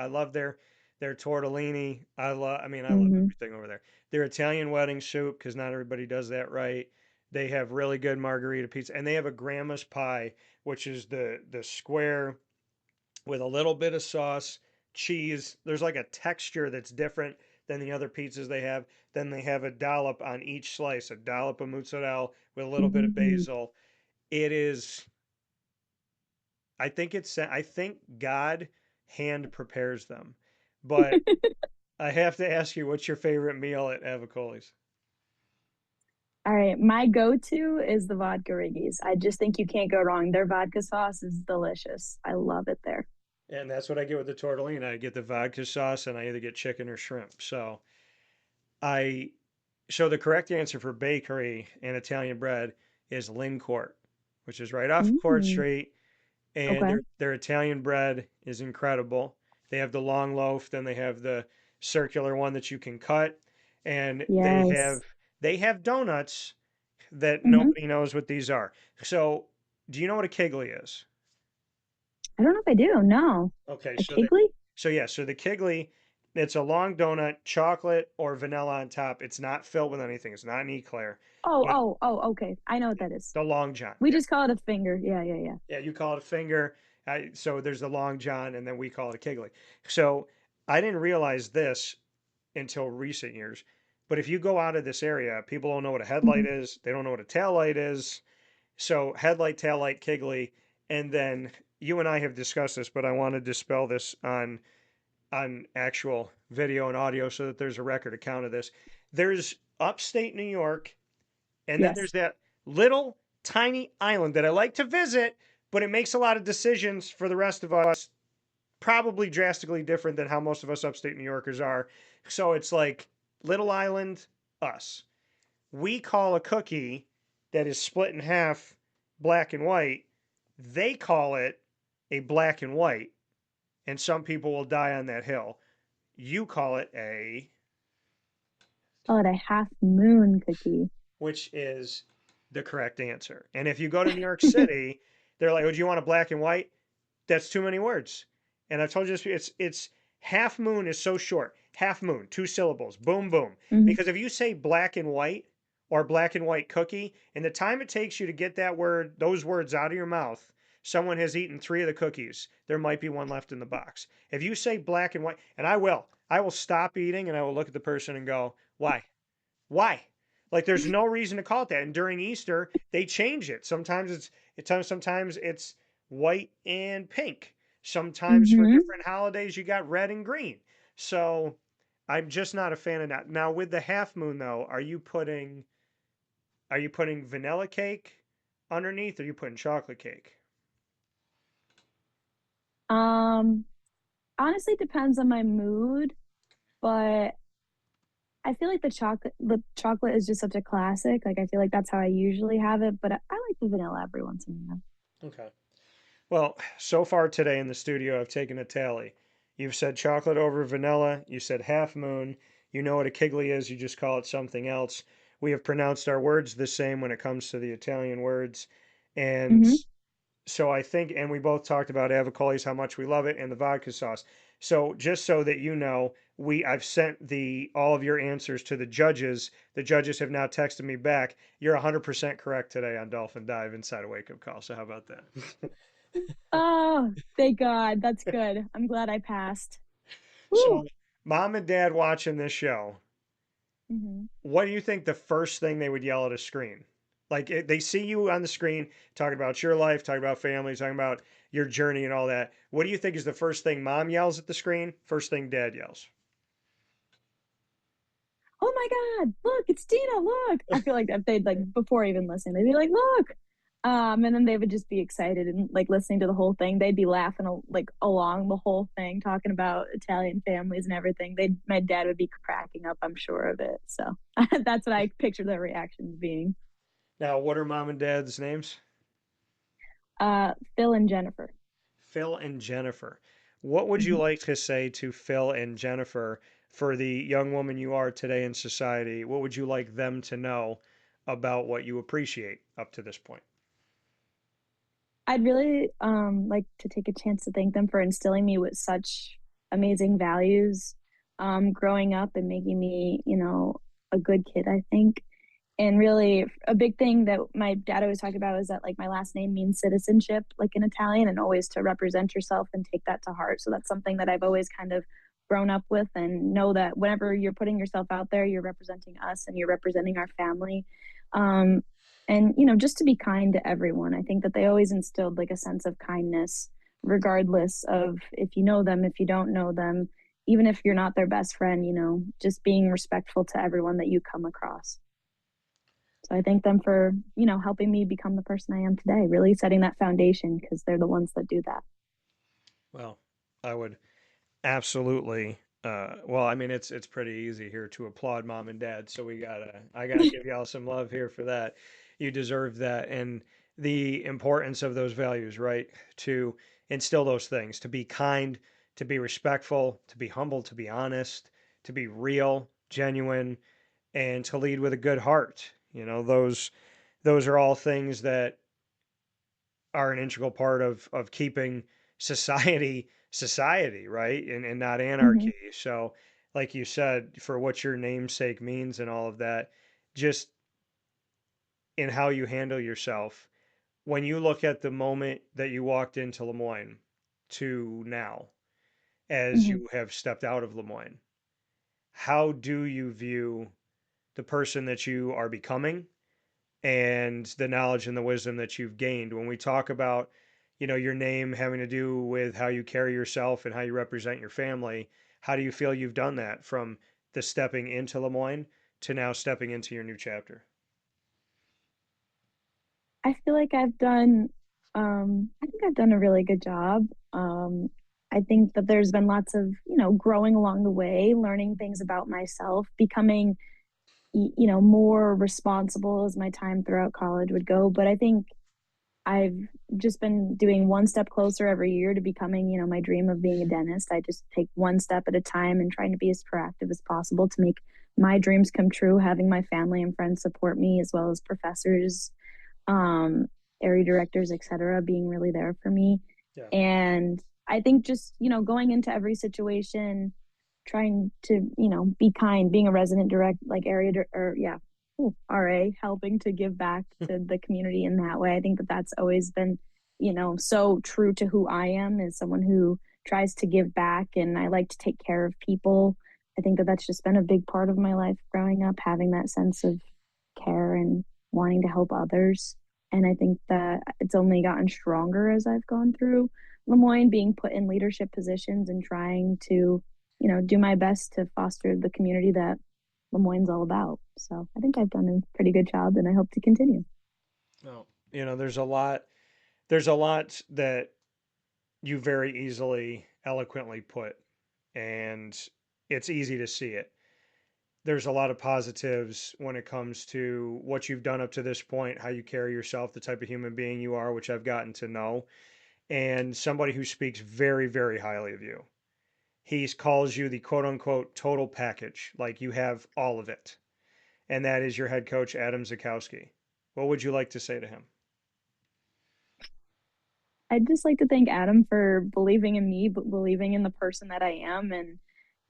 love their tortellini. I love Mhm. everything over there. Their Italian wedding soup, because not everybody does that right. They have really good margarita pizza, and they have a grandma's pie, which is the square with a little bit of sauce, cheese. There's like a texture that's different than the other pizzas they have. Then they have a dollop on each slice, a dollop of mozzarella with a little bit of Mhm. basil. It is, I think God hand prepares them. But I have to ask you, what's your favorite meal at Avicoli's? Alright, my go-to is the vodka Riggies. I just think you can't go wrong. Their vodka sauce is delicious. I love it there. And that's what I get with the tortellini. I get the vodka sauce, and I either get chicken or shrimp. I So the correct answer for bakery and Italian bread is Lynn Court, which is right off Court Mm, Street, and okay. their Italian bread is incredible. They have the long loaf, then they have the circular one that you can cut, and Yes. they have donuts that Mhm. nobody knows what these are. So, do you know what a kegli is? I don't know if I do, no. Okay, A Kigley? so the kegli. It's a long donut, chocolate or vanilla on top. It's not filled with anything. It's not an eclair, Oh, but oh, oh, okay. I know what that is. the long john. We Yeah. just call it a finger. Yeah, yeah, yeah. Yeah, you call it a finger. So there's the long john, and then we call it a kegli. So I didn't realize this until recent years. But if you go out of this area, people don't know what a headlight Mhm. is. They don't know what a tail light is. So headlight, tail light, kegli, and then you and I have discussed this, but I want to dispel this on actual video and audio so that there's a record account of this. There's upstate New York, and then there's Yes. that little tiny island that I like to visit, but it makes a lot of decisions for the rest of us, probably drastically different than how most of us upstate New Yorkers are. So it's like little island, us. We call a cookie that is split in half black and white, they call it a black and white, and some people will die on that hill. You call it a, Call it a half moon cookie. which is the correct answer. And if you go to New York City, they're like, "Oh, do you want a black and white?" That's too many words. And I've told you this. It's half moon is so short. Half moon, 2 syllables. Boom, boom. Mhm. Because if you say black and white or black and white cookie, and the time it takes you to get that word, those words out of your mouth, someone has eaten 3 of the cookies. There might be one left in the box. If you say black and white, and I will stop eating and I will look at the person and go, "Why? Why?" Like there's no reason to call it that. And during Easter, they change it. Sometimes it's white and pink. Sometimes for Mhm. different holidays you got red and green. So I'm just not a fan of that. Now with the half moon though, are you putting vanilla cake underneath or are you putting chocolate cake? Um, Honestly depends on my mood, but I feel like the chocolate is just such a classic. Like I feel like that's how I usually have it, but I like the vanilla every once in a while. Okay. Well, so far today in the studio, I've taken a tally. You've said chocolate over vanilla. You said half moon. You know what a kigli is. You just call it something else. We have pronounced our words the same when it comes to the Italian words. And Mhm. so I think, and we both talked about avocalis, how much we love it, and the vodka sauce. So just so that you know, I've sent the all of your answers to the judges. The judges have now texted me back. You're 100% correct today on Dolphin Dive inside a wake up call. So how about that? Oh, thank God. That's good. I'm glad I passed. So, Woo. mom and dad watching this show, Mhm. what do you think the first thing they would yell at a screen? Like they see you on the screen talking about your life, talking about family, talking about your journey and all that. What do you think is the first thing mom yells at the screen? First thing dad yells? "Oh my God, look, it's Tina, look." I feel like if they'd like before even listening, they'd be like, "Look." And then they would just be excited and like listening to the whole thing. They'd be laughing like along the whole thing, talking about Italian families and everything. My dad would be cracking up, I'm sure of it. So that's what I picture their reactions being. Now, what are mom and dad's names? Phil and Jennifer. Phil and Jennifer. What would you Mhm. like to say to Phil and Jennifer for the young woman you are today in society? What would you like them to know about what you appreciate up to this point? I'd really like to take a chance to thank them for instilling me with such amazing values growing up and making me, a good kid, I think. And really, a big thing that my dad always talked about is that like my last name means citizenship, like in Italian, and always to represent yourself and take that to heart. So that's something that I've always kind of grown up with and know that whenever you're putting yourself out there, you're representing us and you're representing our family. Um, and, just to be kind to everyone. I think that they always instilled like a sense of kindness, regardless of if you know them, if you don't know them, even if you're not their best friend, just being respectful to everyone that you come across. So I thank them for, helping me become the person I am today, really setting that foundation because they're the ones that do that. Well, I would absolutely. Well, I mean, it's pretty easy here to applaud mom and dad, so I gotta give y'all some love here for that. You deserve that, and the importance of those values, right? To instill those things, to be kind, to be respectful, to be humble, to be honest, to be real, genuine, and to lead with a good heart. Those are all things that are an integral part of keeping society society, right? And not Mhm. anarchy. So, like you said, for what your namesake means and all of that, just in how you handle yourself. When you look at the moment that you walked into Lemoyne to now, as Mhm. you have stepped out of Lemoyne, how do you view the person that you are becoming and the knowledge and the wisdom that you've gained? When we talk about, your name having to do with how you carry yourself and how you represent your family, how do you feel you've done that from the stepping into Lemoyne to now stepping into your new chapter? I feel like I think I've done a really good job. I think that there's been lots of, growing along the way, learning things about myself, becoming, more responsible as my time throughout college would go. But I think I've just been doing one step closer every year to becoming, my dream of being a dentist. I just take one step at a time and trying to be as proactive as possible to make my dreams come true, having my family and friends support me as well as professors, um, area directors, etc., being really there for me. Yeah. And I think just, going into every situation, trying to, be kind, being a resident direct, like or yeah, RA, helping to give back to the community in that way. I think that that's always been, so true to who I am as someone who tries to give back and I like to take care of people. I think that that's just been a big part of my life growing up, having that sense of care and wanting to help others. And I think that it's only gotten stronger as I've gone through Lemoyne, being put in leadership positions and trying to, do my best to foster the community that Lemoyne's all about. So I think I've done a pretty good job and I hope to continue. Well, there's a lot that you very easily eloquently put, and it's easy to see it. There's a lot of positives when it comes to what you've done up to this point, how you carry yourself, the type of human being you are, which I've gotten to know, and somebody who speaks very, very highly of you. He calls you the quote unquote total package, like you have all of it. And that is your head coach, Adam Zaczkowski. What would you like to say to him? I'd just like to thank Adam for believing in me, but believing in the person that I am. And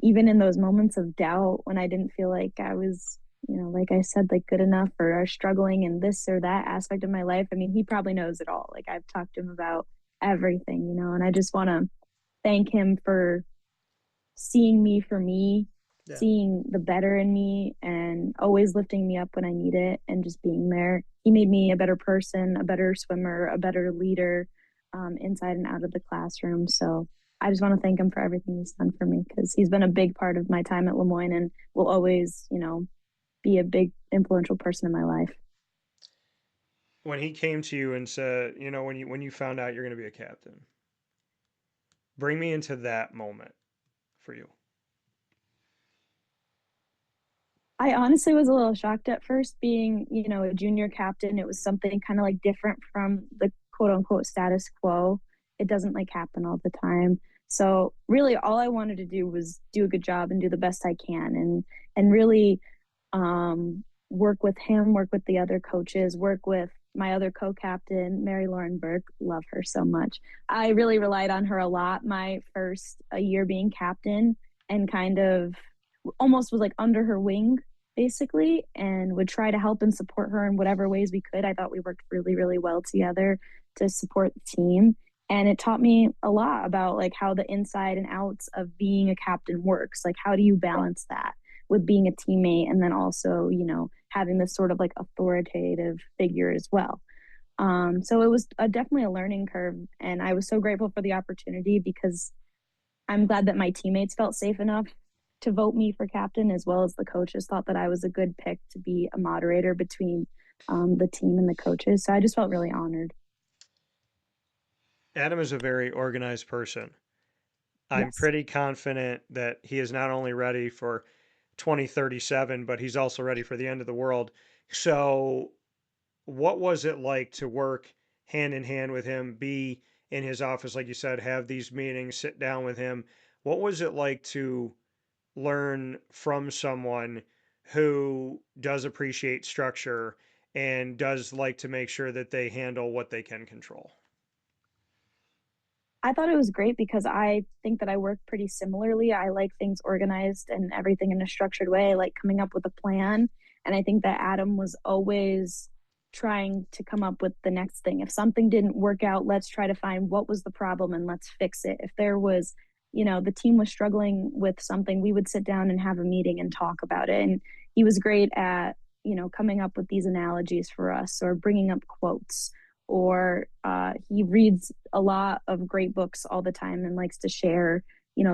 even in those moments of doubt when I didn't feel like I was, like I said, like good enough or struggling in this or that aspect of my life. I mean, he probably knows it all. Like I've talked to him about everything, and I just want to thank him for seeing me for me, Yeah. seeing the better in me, and always lifting me up when I need it and just being there. He made me a better person, a better swimmer, a better leader, inside and out of the classroom. So I just want to thank him for everything he's done for me because he's been a big part of my time at Lemoyne and will always, be a big influential person in my life. When he came to you and said, when you found out you're going to be a captain, bring me into that moment for you. I honestly was a little shocked at first being, a junior captain. It was something kind of like different from the quote unquote status quo. It doesn't like happen all the time. So really all I wanted to do was do a good job and do the best I can and really work with him, work with the other coaches, work with my other co-captain, Mary Lauren Burke. Love her so much. I really relied on her a lot my first year being captain and kind of almost was like under her wing basically and would try to help and support her in whatever ways we could. I thought we worked really, really well together to support the team. And it taught me a lot about like how the inside and outs of being a captain works. Like how do you balance that with being a teammate and then also, having this sort of like authoritative figure as well. So it was definitely a learning curve. And I was so grateful for the opportunity because I'm glad that my teammates felt safe enough to vote me for captain, as well as the coaches thought that I was a good pick to be a moderator between the team and the coaches. So I just felt really honored. Adam is a very organized person. I'm Yes. pretty confident that he is not only ready for 2037, but he's also ready for the end of the world. So, what was it like to work hand in hand with him, be in his office, like you said, have these meetings, sit down with him? What was it like to learn from someone who does appreciate structure and does like to make sure that they handle what they can control? I thought it was great because I think that I work pretty similarly. I like things organized and everything in a structured way. I like coming up with a plan. And I think that Adam was always trying to come up with the next thing. If something didn't work out, let's try to find what was the problem and let's fix it. If there was, the team was struggling with something, we would sit down and have a meeting and talk about it. And he was great at, coming up with these analogies for us or bringing up quotes, or he reads a lot of great books all the time and likes to share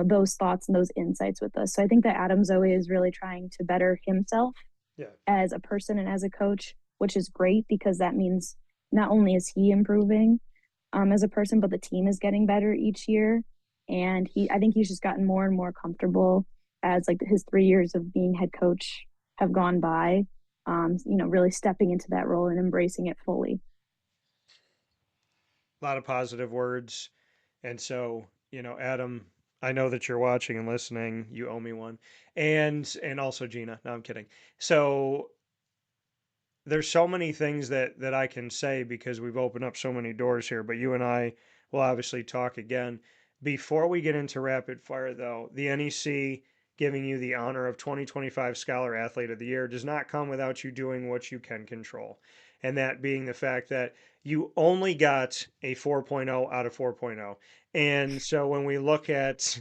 those thoughts and those insights with us. So I think that Adam Zoe is really trying to better himself Yeah. as a person and as a coach, which is great because that means not only is he improving as a person, but the team is getting better each year. And I think he's just gotten more and more comfortable as like his 3 years of being head coach have gone by. Really stepping into that role and embracing it fully. A lot of positive words. And so, Adam, I know that you're watching and listening. You owe me one. And also Gina. No, I'm kidding. So there's so many things that I can say because we've opened up so many doors here, but you and I will obviously talk again. Before we get into rapid fire though, the NEC giving you the honor of 2025 Scholar Athlete of the Year does not come without you doing what you can control. And that being the fact that you only got a 4.0 out of 4.0. And so when we look at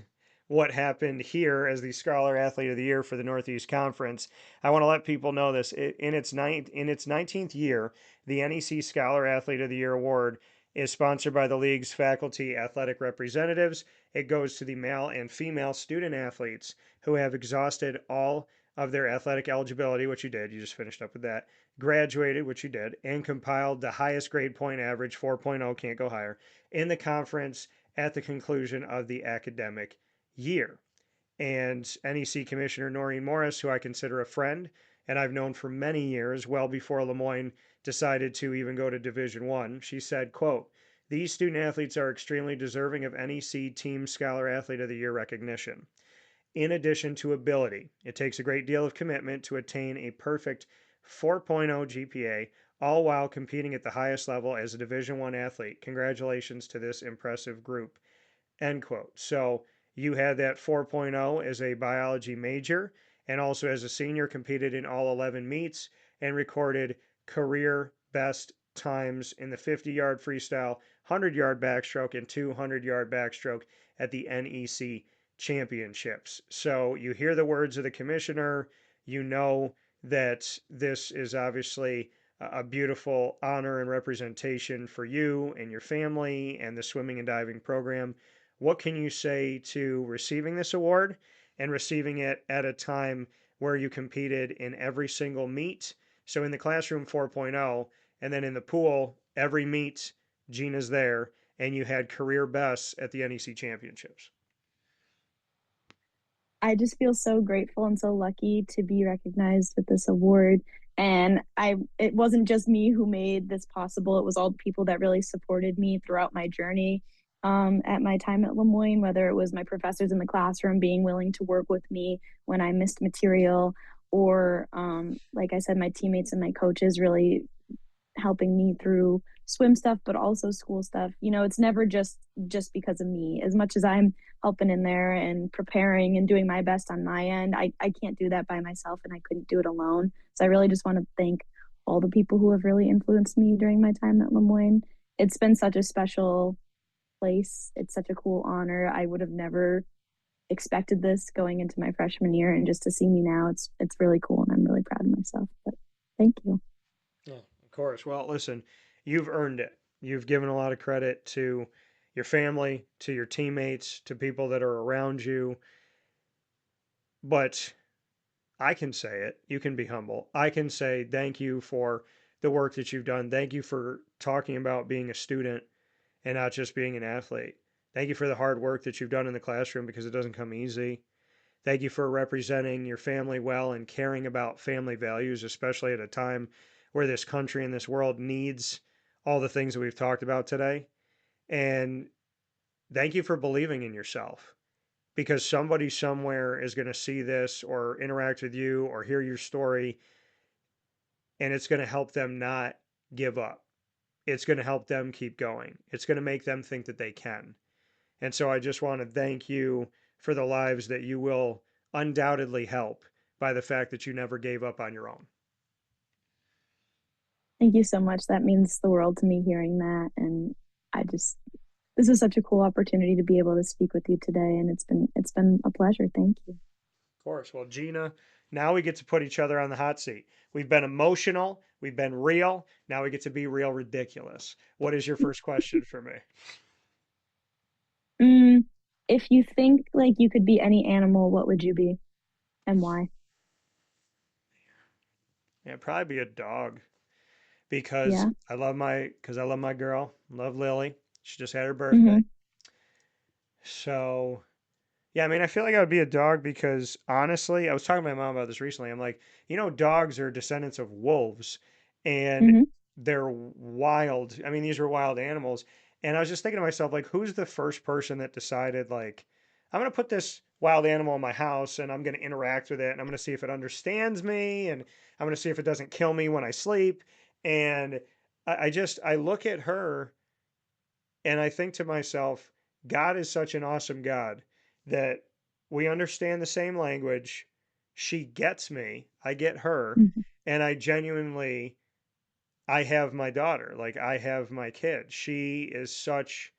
what happened here as the Scholar Athlete of the Year for the Northeast Conference, I want to let people know this. In its 19th year, the NEC Scholar Athlete of the Year award is sponsored by the league's faculty athletic representatives. It goes to the male and female student athletes who have exhausted all of their athletic eligibility, which you did. You just finished up with that. Graduated, which you did, and compiled the highest grade point average, 4.0, can't go higher, in the conference at the conclusion of the academic year. And NEC Commissioner Noreen Morris, who I consider a friend and I've known for many years, well before Lemoyne decided to even go to Division One, she said, quote, "These student athletes are extremely deserving of NEC Team Scholar Athlete of the Year recognition. In addition to ability, it takes a great deal of commitment to attain a perfect 4.0 GPA, all while competing at the highest level as a Division One athlete. Congratulations to this impressive group." End quote. So you had that 4.0 as a biology major and also as a senior competed in all 11 meets and recorded career best times in the 50-yard freestyle, 100-yard backstroke, and 200-yard backstroke at the NEC championships. So you hear the words of the commissioner, you know that this is obviously a beautiful honor and representation for you and your family and the swimming and diving program. What can you say to receiving this award and receiving it at a time where you competed in every single meet? So in the classroom 4.0, and then in the pool, every meet, Gina's there, and you had career bests at the NEC championships. I just feel so grateful and so lucky to be recognized with this award. And it wasn't just me who made this possible. It was all the people that really supported me throughout my journey at my time at Lemoyne, whether it was my professors in the classroom being willing to work with me when I missed material, or like I said, my teammates and my coaches really helping me through swim stuff, but also school stuff. It's never just because of me. As much as I'm helping in there and preparing and doing my best on my end, I can't do that by myself, and I couldn't do it alone. So I really just want to thank all the people who have really influenced me during my time at Lemoyne. It's been such a special place. It's such a cool honor. I would have never expected this going into my freshman year, and just to see me now, it's really cool, and I'm really proud of myself. But thank you. Yeah, of course. Well, listen, you've earned it. You've given a lot of credit to your family, to your teammates, to people that are around you. But I can say it. You can be humble. I can say thank you for the work that you've done. Thank you for talking about being a student and not just being an athlete. Thank you for the hard work that you've done in the classroom because it doesn't come easy. Thank you for representing your family well and caring about family values, especially at a time where this country and this world needs all the things that we've talked about today. And thank you for believing in yourself because somebody somewhere is going to see this or interact with you or hear your story, and it's going to help them not give up. It's going to help them keep going. It's going to make them think that they can. And so I just want to thank you for the lives that you will undoubtedly help by the fact that you never gave up on your own. Thank you so much. That means the world to me hearing that. And I just, this is such a cool opportunity to be able to speak with you today. And it's been a pleasure. Thank you. Of course. Well, Gina, now we get to put each other on the hot seat. We've been emotional, we've been real. Now we get to be real ridiculous. What is your first question for me? Mm, if you think like you could be any animal, what would you be and why? Yeah, probably be a dog Yeah. because I love my girl, love Lily. She just had her birthday. Hmm. So yeah, I mean, I feel like I would be a dog because honestly, I was talking to my mom about this recently. I'm like, dogs are descendants of wolves and Hmm. they're wild. I mean, these are wild animals. And I was just thinking to myself, like, who's the first person that decided, like, I'm going to put this wild animal in my house and I'm going to interact with it and I'm going to see if it understands me and I'm going to see if it doesn't kill me when I sleep. And I look at her and I think to myself, God is such an awesome God that we understand the same language. She gets me, I get her, Hmm. and I have my daughter, like I have my kid. She is such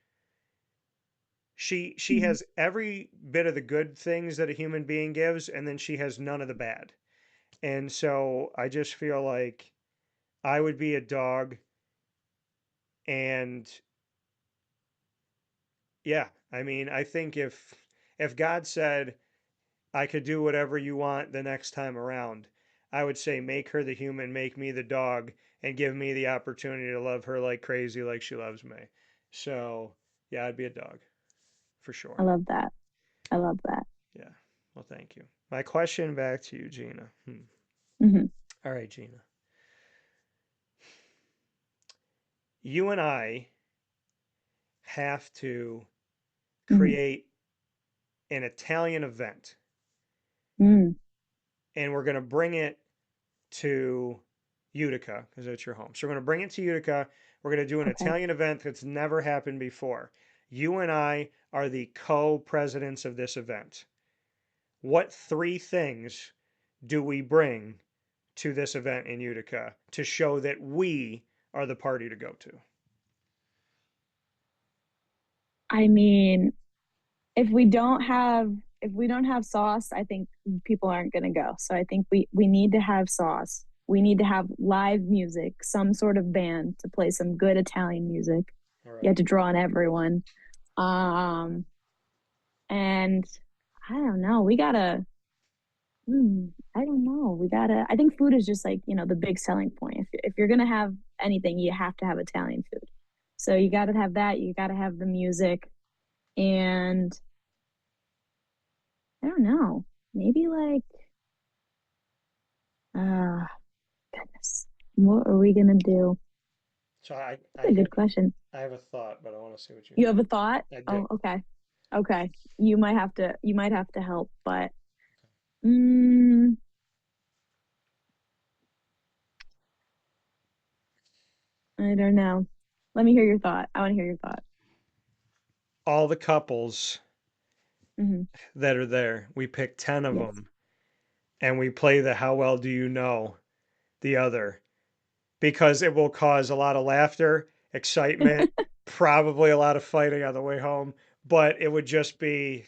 she Hmm. has every bit of the good things that a human being gives, and then she has none of the bad. And so I just feel like I would be a dog and yeah, I mean, I think if God said I could do whatever you want the next time around. I would say make her the human, make me the dog, and give me the opportunity to love her like crazy, like she loves me. So, yeah, I'd be a dog for I sure. love that. I love that. Yeah. Well, thank you. My question back to you, Gina. Hmm. All right, Gina. You and I have to Hmm. create an Italian event, Mm. and we're going to bring it to Utica because it's your home. So we're going to bring it to Utica. We're going to do an Okay. Italian event that's never happened before. You and I are the co presidents of this event. What three things do we bring to this event in Utica to show that we are the party to go to? I mean, if we don't have sauce, I think people aren't going to go. So I think we need to have sauce. We need to have live music, some sort of band to play some good Italian music. All You right. have to draw on everyone. Um, and I don't know. I don't know. I think food is just like, the big selling point. If you're going to have anything, you have to have Italian food. So you got to have that. You got to have the music. And I don't know. Maybe like, uh, goodness, what are we gonna do? So I, That's a good question. I have a thought, but I want to see what you You think. have a thought? I do. Oh, okay, okay. You might have to help, but mm, I don't know. Let me hear your thought. I want to hear your thought. All the couples Hmm. that are there, we pick 10 of Yes. them and we play the how well do you know the other because it will cause a lot of laughter, excitement, probably a lot of fighting on the way home. But it would just be,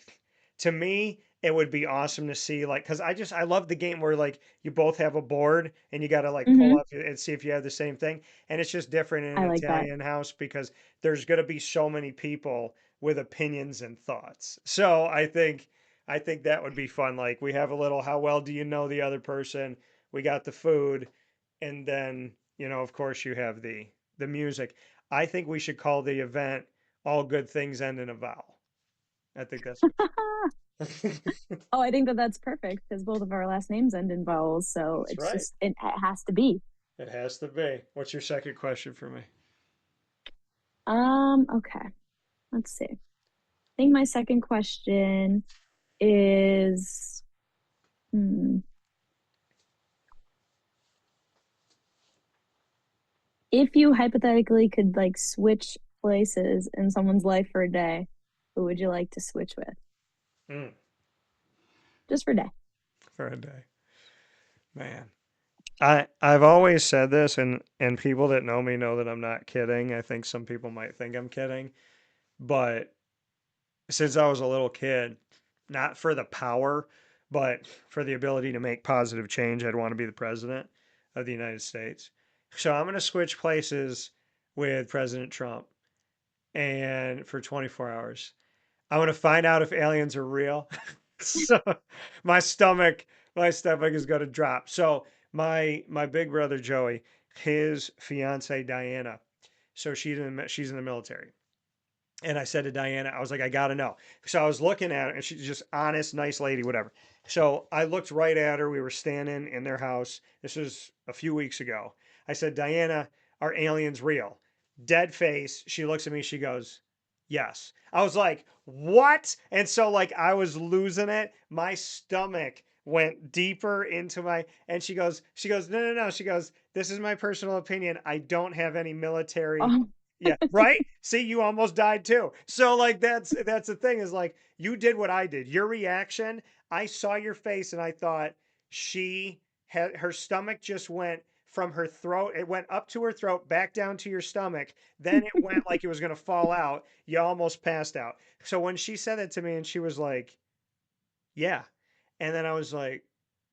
to me, it would be awesome to see, like, because I love the game where, like, you both have a board and you got to, like, pull Hmm. up and see if you have the same thing. And it's just different in I an like that. Italian house because there's going to be so many people with opinions and thoughts. So I think that would be fun. Like, we have a little, how well do you know the other person? We got the food and then of course you have the music. I think we should call the event "All Good Things End in a Vowel." I think that's Oh, I think that's perfect because both of our last names end in vowels, so that's it's right. just it has to be. It has to be. What's your second question for me? Okay. Let's see. I think my second question is hmm, if you hypothetically could like switch places in someone's life for a day, who would you like to switch with? Mm, Just for a day. for a day. Man. I've always said this, and people that know me know that I'm not kidding. I think some people might think I'm kidding, but since I was a little kid, not for the power, but for the ability to make positive change, I'd want to be the president of the United States. So I'm going to switch places with President Trump and for 24 hours. I want to find out if aliens are real. So my stomach, my stomach is going to drop. So my big brother Joey, his fiance Diana, so she's in the military. And I said to Diana, I was like, I gotta know. So I was looking at her, and she's just honest, nice lady, whatever. So I looked right at her. We were standing in their house. This was a few weeks ago. I said, Diana, are aliens real? Dead face. She looks at me. She goes, yes. I was like, what? And so like I was losing it. My stomach went deeper into my, and she goes, no, no, no. She goes, this is my personal opinion. I don't have any military. Oh, Yeah, right? See, you almost died too. So like that's the thing is like you did what I did. Your reaction, I saw your face and I thought she had her stomach just went from her throat. It went up to her throat, back down to your stomach. Then it went like it was going to fall out. You almost passed out. So when she said that to me and she was like, "Yeah." And then I was like,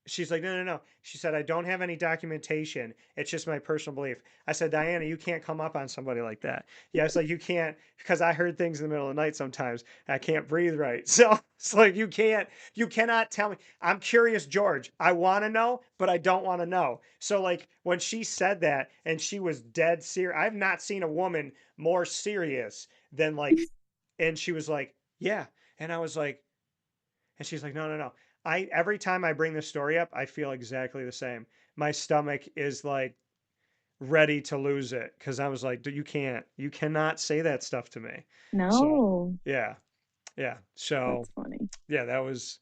she's like, no, no, no. She said, I don't have any documentation. It's just my personal belief. I said, Diana, you can't come up on somebody like that. Yeah, it's like you can't because I heard things in the middle of the night sometimes. I can't breathe right. So it's like you cannot tell me. I'm curious, George. I want to know, but I don't want to know. So like when she said that and she was dead serious, I've not seen a woman more serious than like, and she was like, yeah. And I was like, and she's like, no, no, no. I every time I bring this story up, I feel exactly the same. My stomach is like ready to lose it because I was like, you cannot say that stuff to me. So no. yeah, yeah. So That's funny. yeah, that was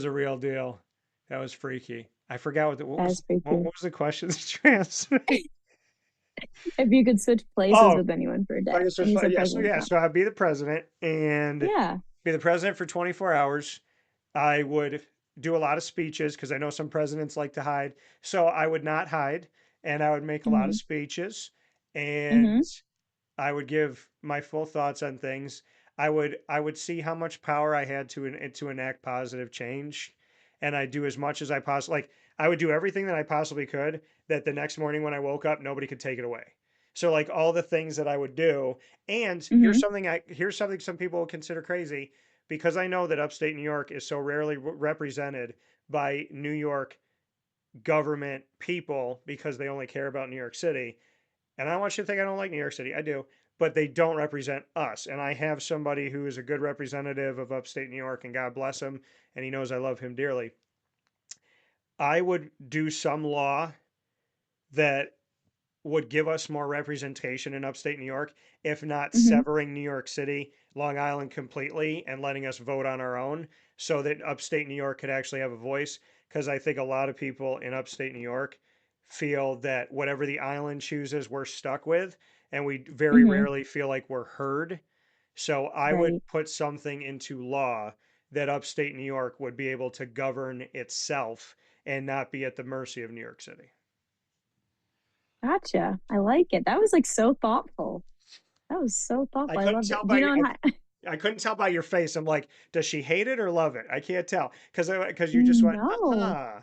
a real deal. That was freaky. I forgot what That's was what freaky. was the question that you asked me? If you could switch places Oh, with anyone for a I day, guess and there's you said President yeah. Trump. So I'd be the president and Yeah. be the president for 24 hours. I would do a lot of speeches because I know some presidents like to hide. So I would not hide and I would make a lot of Mm-hmm. speeches and Mm-hmm. I would give my full thoughts on things. I would see how much power I had to enact positive change and I do as much as I possibly like I would do everything that I possibly could that the next morning when I woke up nobody could take it away. So like all the things that I would do and Mm-hmm. here's something some people would consider crazy because I know that upstate New York is so rarely represented by New York government people because they only care about New York City. And I want you to think I don't like New York City. I do, but they don't represent us. And I have somebody who is a good representative of upstate New York, and God bless him, and he knows I love him dearly. I would do some law that would give us more representation in upstate New York, if not Mm-hmm. severing New York City, Long Island completely and letting us vote on our own so that upstate New York could actually have a voice. Because I think a lot of people in upstate New York feel that whatever the island chooses, we're stuck with. And we very Mm-hmm. rarely feel like we're heard. So I would Right. put something into law that upstate New York would be able to govern itself and not be at the mercy of New York City. Gotcha. I like it. That was like so thoughtful. That was so I thoughtful. I couldn't loved tell it. Do you by know in high? I couldn't tell by your face. I'm like, does she hate it or love it? I can't tell because you just went, No. ah.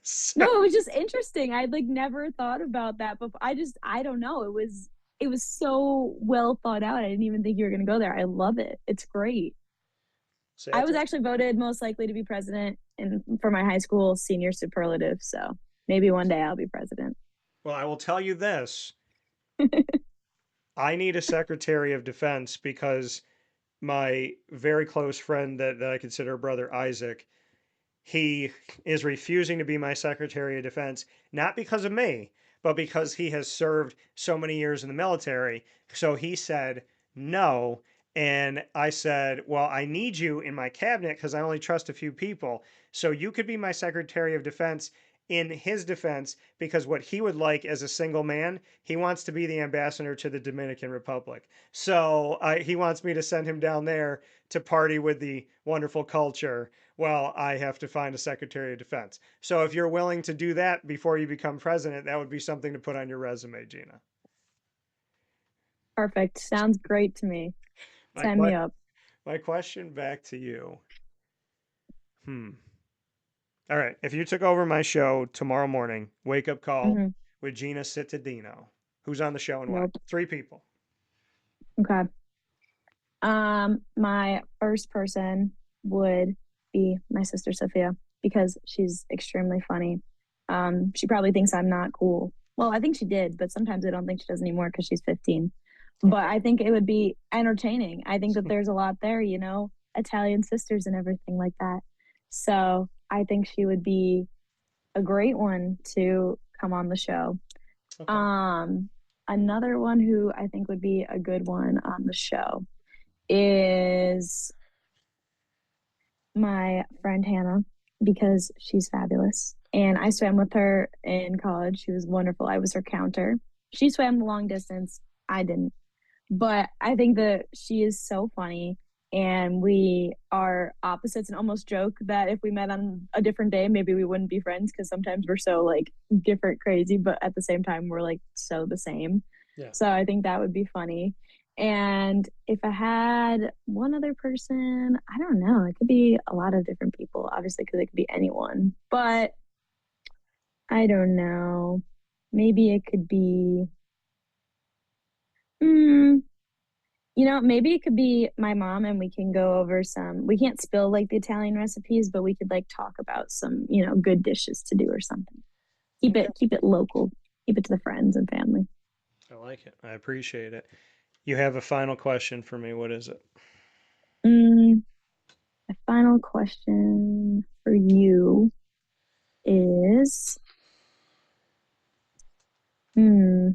So, No, it was just interesting. I'd like never thought about that before. I don't know. It was so well thought out. I didn't even think you were gonna go there. I love it. It's great. so I that's was what, actually voted most likely to be president in for my high school senior superlative. So maybe one day I'll be president. well, I will tell you this. I need a Secretary of Defense because my very close friend that I consider a brother, Isaac, he is refusing to be my Secretary of Defense, not because of me, but because he has served so many years in the military. So he said no. And I said, well, I need you in my cabinet because I only trust a few people. So you could be my Secretary of Defense in his defense, because what he would like as a single man, he wants to be the ambassador to the Dominican Republic. So he wants me to send him down there to party with the wonderful culture. Well, I have to find a Secretary of Defense. So if you're willing to do that before you become president, that would be something to put on your resume, Gina. Perfect. Sounds great to me. My Sign me que- up. my question back to you. Hmm. All right. If you took over my show tomorrow morning, wake up call Hmm. with Gina Cittadino, who's on the show and why? Nope. 3 people. Okay. My first person would be my sister Sophia because she's extremely funny. She probably thinks I'm not cool. Well, I think she did, but sometimes I don't think she does anymore because she's 15. But Okay. I think it would be entertaining. I think that there's a lot there, Italian sisters and everything like that. So I think she would be a great one to come on the show. Okay. Um, Another one who I think would be a good one on the show is my friend Hannah because she's fabulous. And I swam with her in college. She was wonderful. I was her counter. She swam the long distance. I didn't. But I think that she is so funny and we are opposites and almost joke that if we met on a different day, maybe we wouldn't be friends because sometimes we're so like different, crazy, but at the same time, we're like so the same. Yeah. So I think that would be funny. And if I had one other person, I don't know. It could be a lot of different people, obviously, because it could be anyone. But I don't know. Maybe it could be, mm, maybe it could be my mom and we can go over we can't spill like the Italian recipes, but we could like talk about some, good dishes to do or something. Keep Okay. it, keep it local. Keep it to the friends and family. I like it. I appreciate it. You have a final question for me. What is it? Mm, a final question for you is, hmm,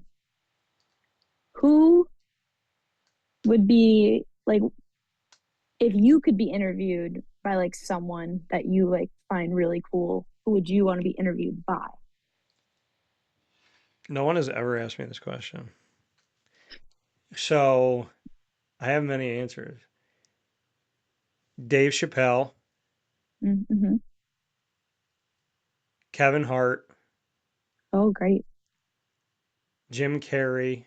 who would be like, if you could be interviewed by like someone that you like find really cool, who would you want to be interviewed by? No one has ever asked me this question. So I have many answers. Dave Chappelle, Mm-hmm. Kevin Hart, Oh, great. Jim Carrey.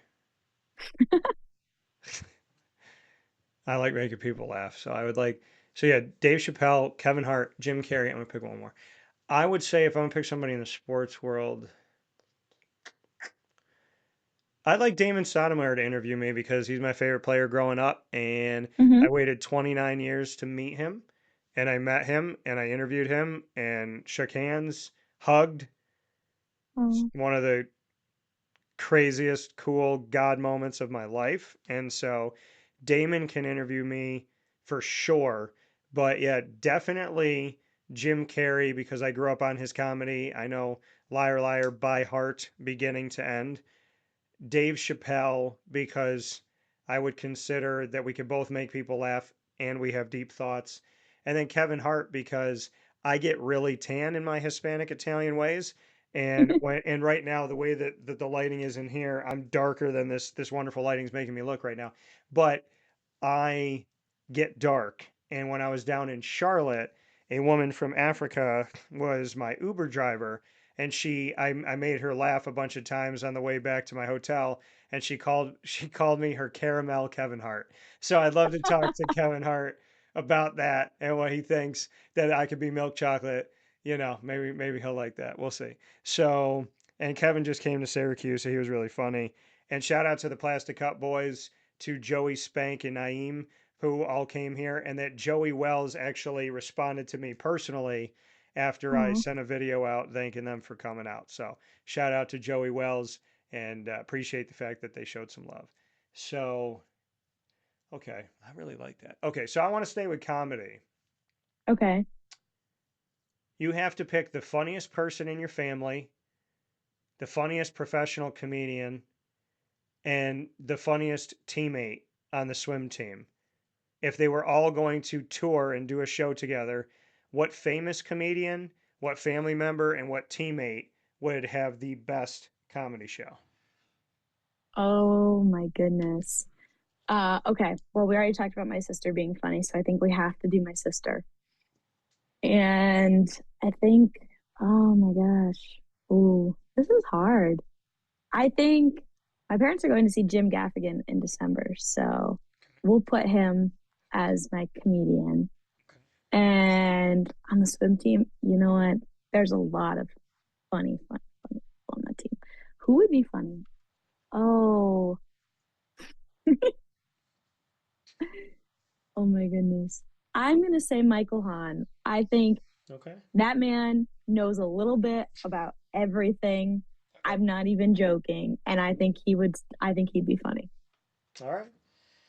I like making people laugh. So I would like, so yeah, Dave Chappelle, Kevin Hart, Jim Carrey. I'm going to pick one more. I would say if I'm going to pick somebody in the sports world, I'd like Damon Stoudemire to interview me because he's my favorite player growing up. And I Mm-hmm. waited 29 years to meet him. And I met him and I interviewed him and shook hands, hugged. Oh, One of the craziest, cool God moments of my life. And so Damon can interview me for sure. But yeah, definitely Jim Carrey because I grew up on his comedy. I know Liar Liar by heart, beginning to end. Dave Chappelle because I would consider that we could both make people laugh and we have deep thoughts. And then Kevin Hart because I get really tan in my Hispanic Italian ways. And right now the way that the lighting is in here, I'm darker than this wonderful lighting is making me look right now. But I get dark. And when I was down in Charlotte, a woman from Africa was my Uber driver and I made her laugh a bunch of times on the way back to my hotel and she called me her caramel Kevin Hart. So I'd love to talk to Kevin Hart about that and what he thinks that I could be milk chocolate. Maybe he'll like that. We'll see. So and Kevin just came to Syracuse, so he was really funny. And shout out to the Plastic Cup boys, to Joey Spank and Naeem, who all came here, and that Joey Wells actually responded to me personally after I oh, sent a video out thanking them for coming out. So shout out to Joey Wells and appreciate the fact that they showed some love. So, okay, I really like that. Okay, so I want to stay with comedy. okay. You have to pick the funniest person in your family, the funniest professional comedian, and the funniest teammate on the swim team. If they were all going to tour and do a show together, what famous comedian, what family member and what teammate would have the best comedy show? Oh my goodness. Okay. Well, we already talked about my sister being funny, so I think we have to do my sister. And I think, oh my gosh. Ooh, this is hard. I think my parents are going to see Jim Gaffigan in December, so we'll put him as my comedian. And on the swim team, you know what? There's a lot of funny people on that team. Who would be funny? Oh, oh my goodness. I'm gonna say Michael Hahn. I think Okay. that man knows a little bit about everything. Okay. I'm not even joking. And I think he'd be funny. All right.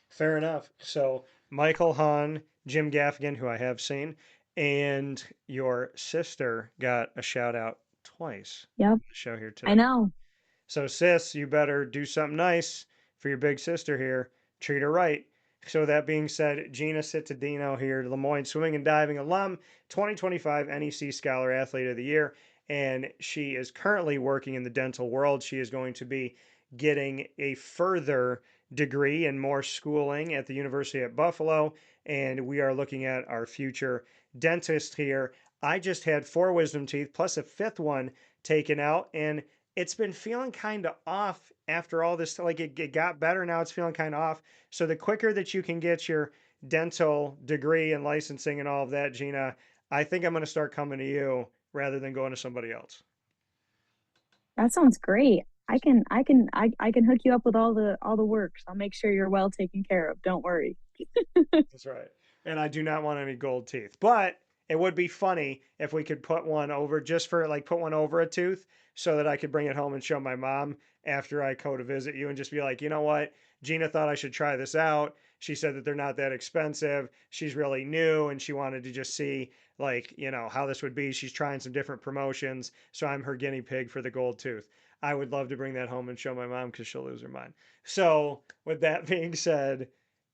Fair enough. So Michael Hahn, Jim Gaffigan, who I have seen, and your sister got a shout out twice Yep. on the show here I today. know. So, sis, you better do something nice for your big sister here. Treat her right. So, that being said, Gina Cittadino here, Le Moyne Swimming and Diving alum, 2025 NEC Scholar Athlete of the Year. And she is currently working in the dental world. She is going to be getting a further degree and more schooling at the University at Buffalo. And we are looking at our future dentist here. I just had four wisdom teeth plus a fifth one taken out. And it's been feeling kind of off after all this. Like it got better. Now it's feeling kind of off. So the quicker that you can get your dental degree and licensing and all of that, Gina, I think I'm going to start coming to you rather than going to somebody else. That sounds great. I can hook you up with all the works. I'll make sure you're well taken care of. Don't worry. That's right. And I do not want any gold teeth. But it would be funny if we could put one over just for like put one over a tooth so that I could bring it home and show my mom after I go to visit you and just be like, you know what? Gina thought I should try this out. She said that they're not that expensive. She's really new and she wanted to just see like, how this would be. She's trying some different promotions. So I'm her guinea pig for the gold tooth. I would love to bring that home and show my mom because she'll lose her mind. So, with that being said,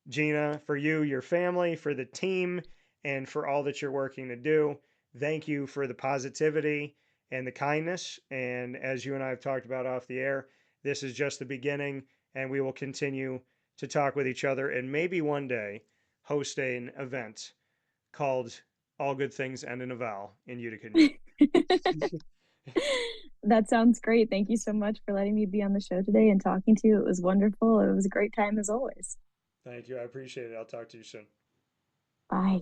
Gina, for you, your family, for the team, and for all that you're working to do. Thank you for the positivity and the kindness. And as you and I have talked about off the air, this is just the beginning, and we will continue to talk with each other and maybe one day host an event called All Good Things End in a Vowel in Utica, New York. That sounds great. Thank you so much for letting me be on the show today and talking to you. It was wonderful. It was a great time as always. Thank you. I appreciate it. I'll talk to you soon. Bye.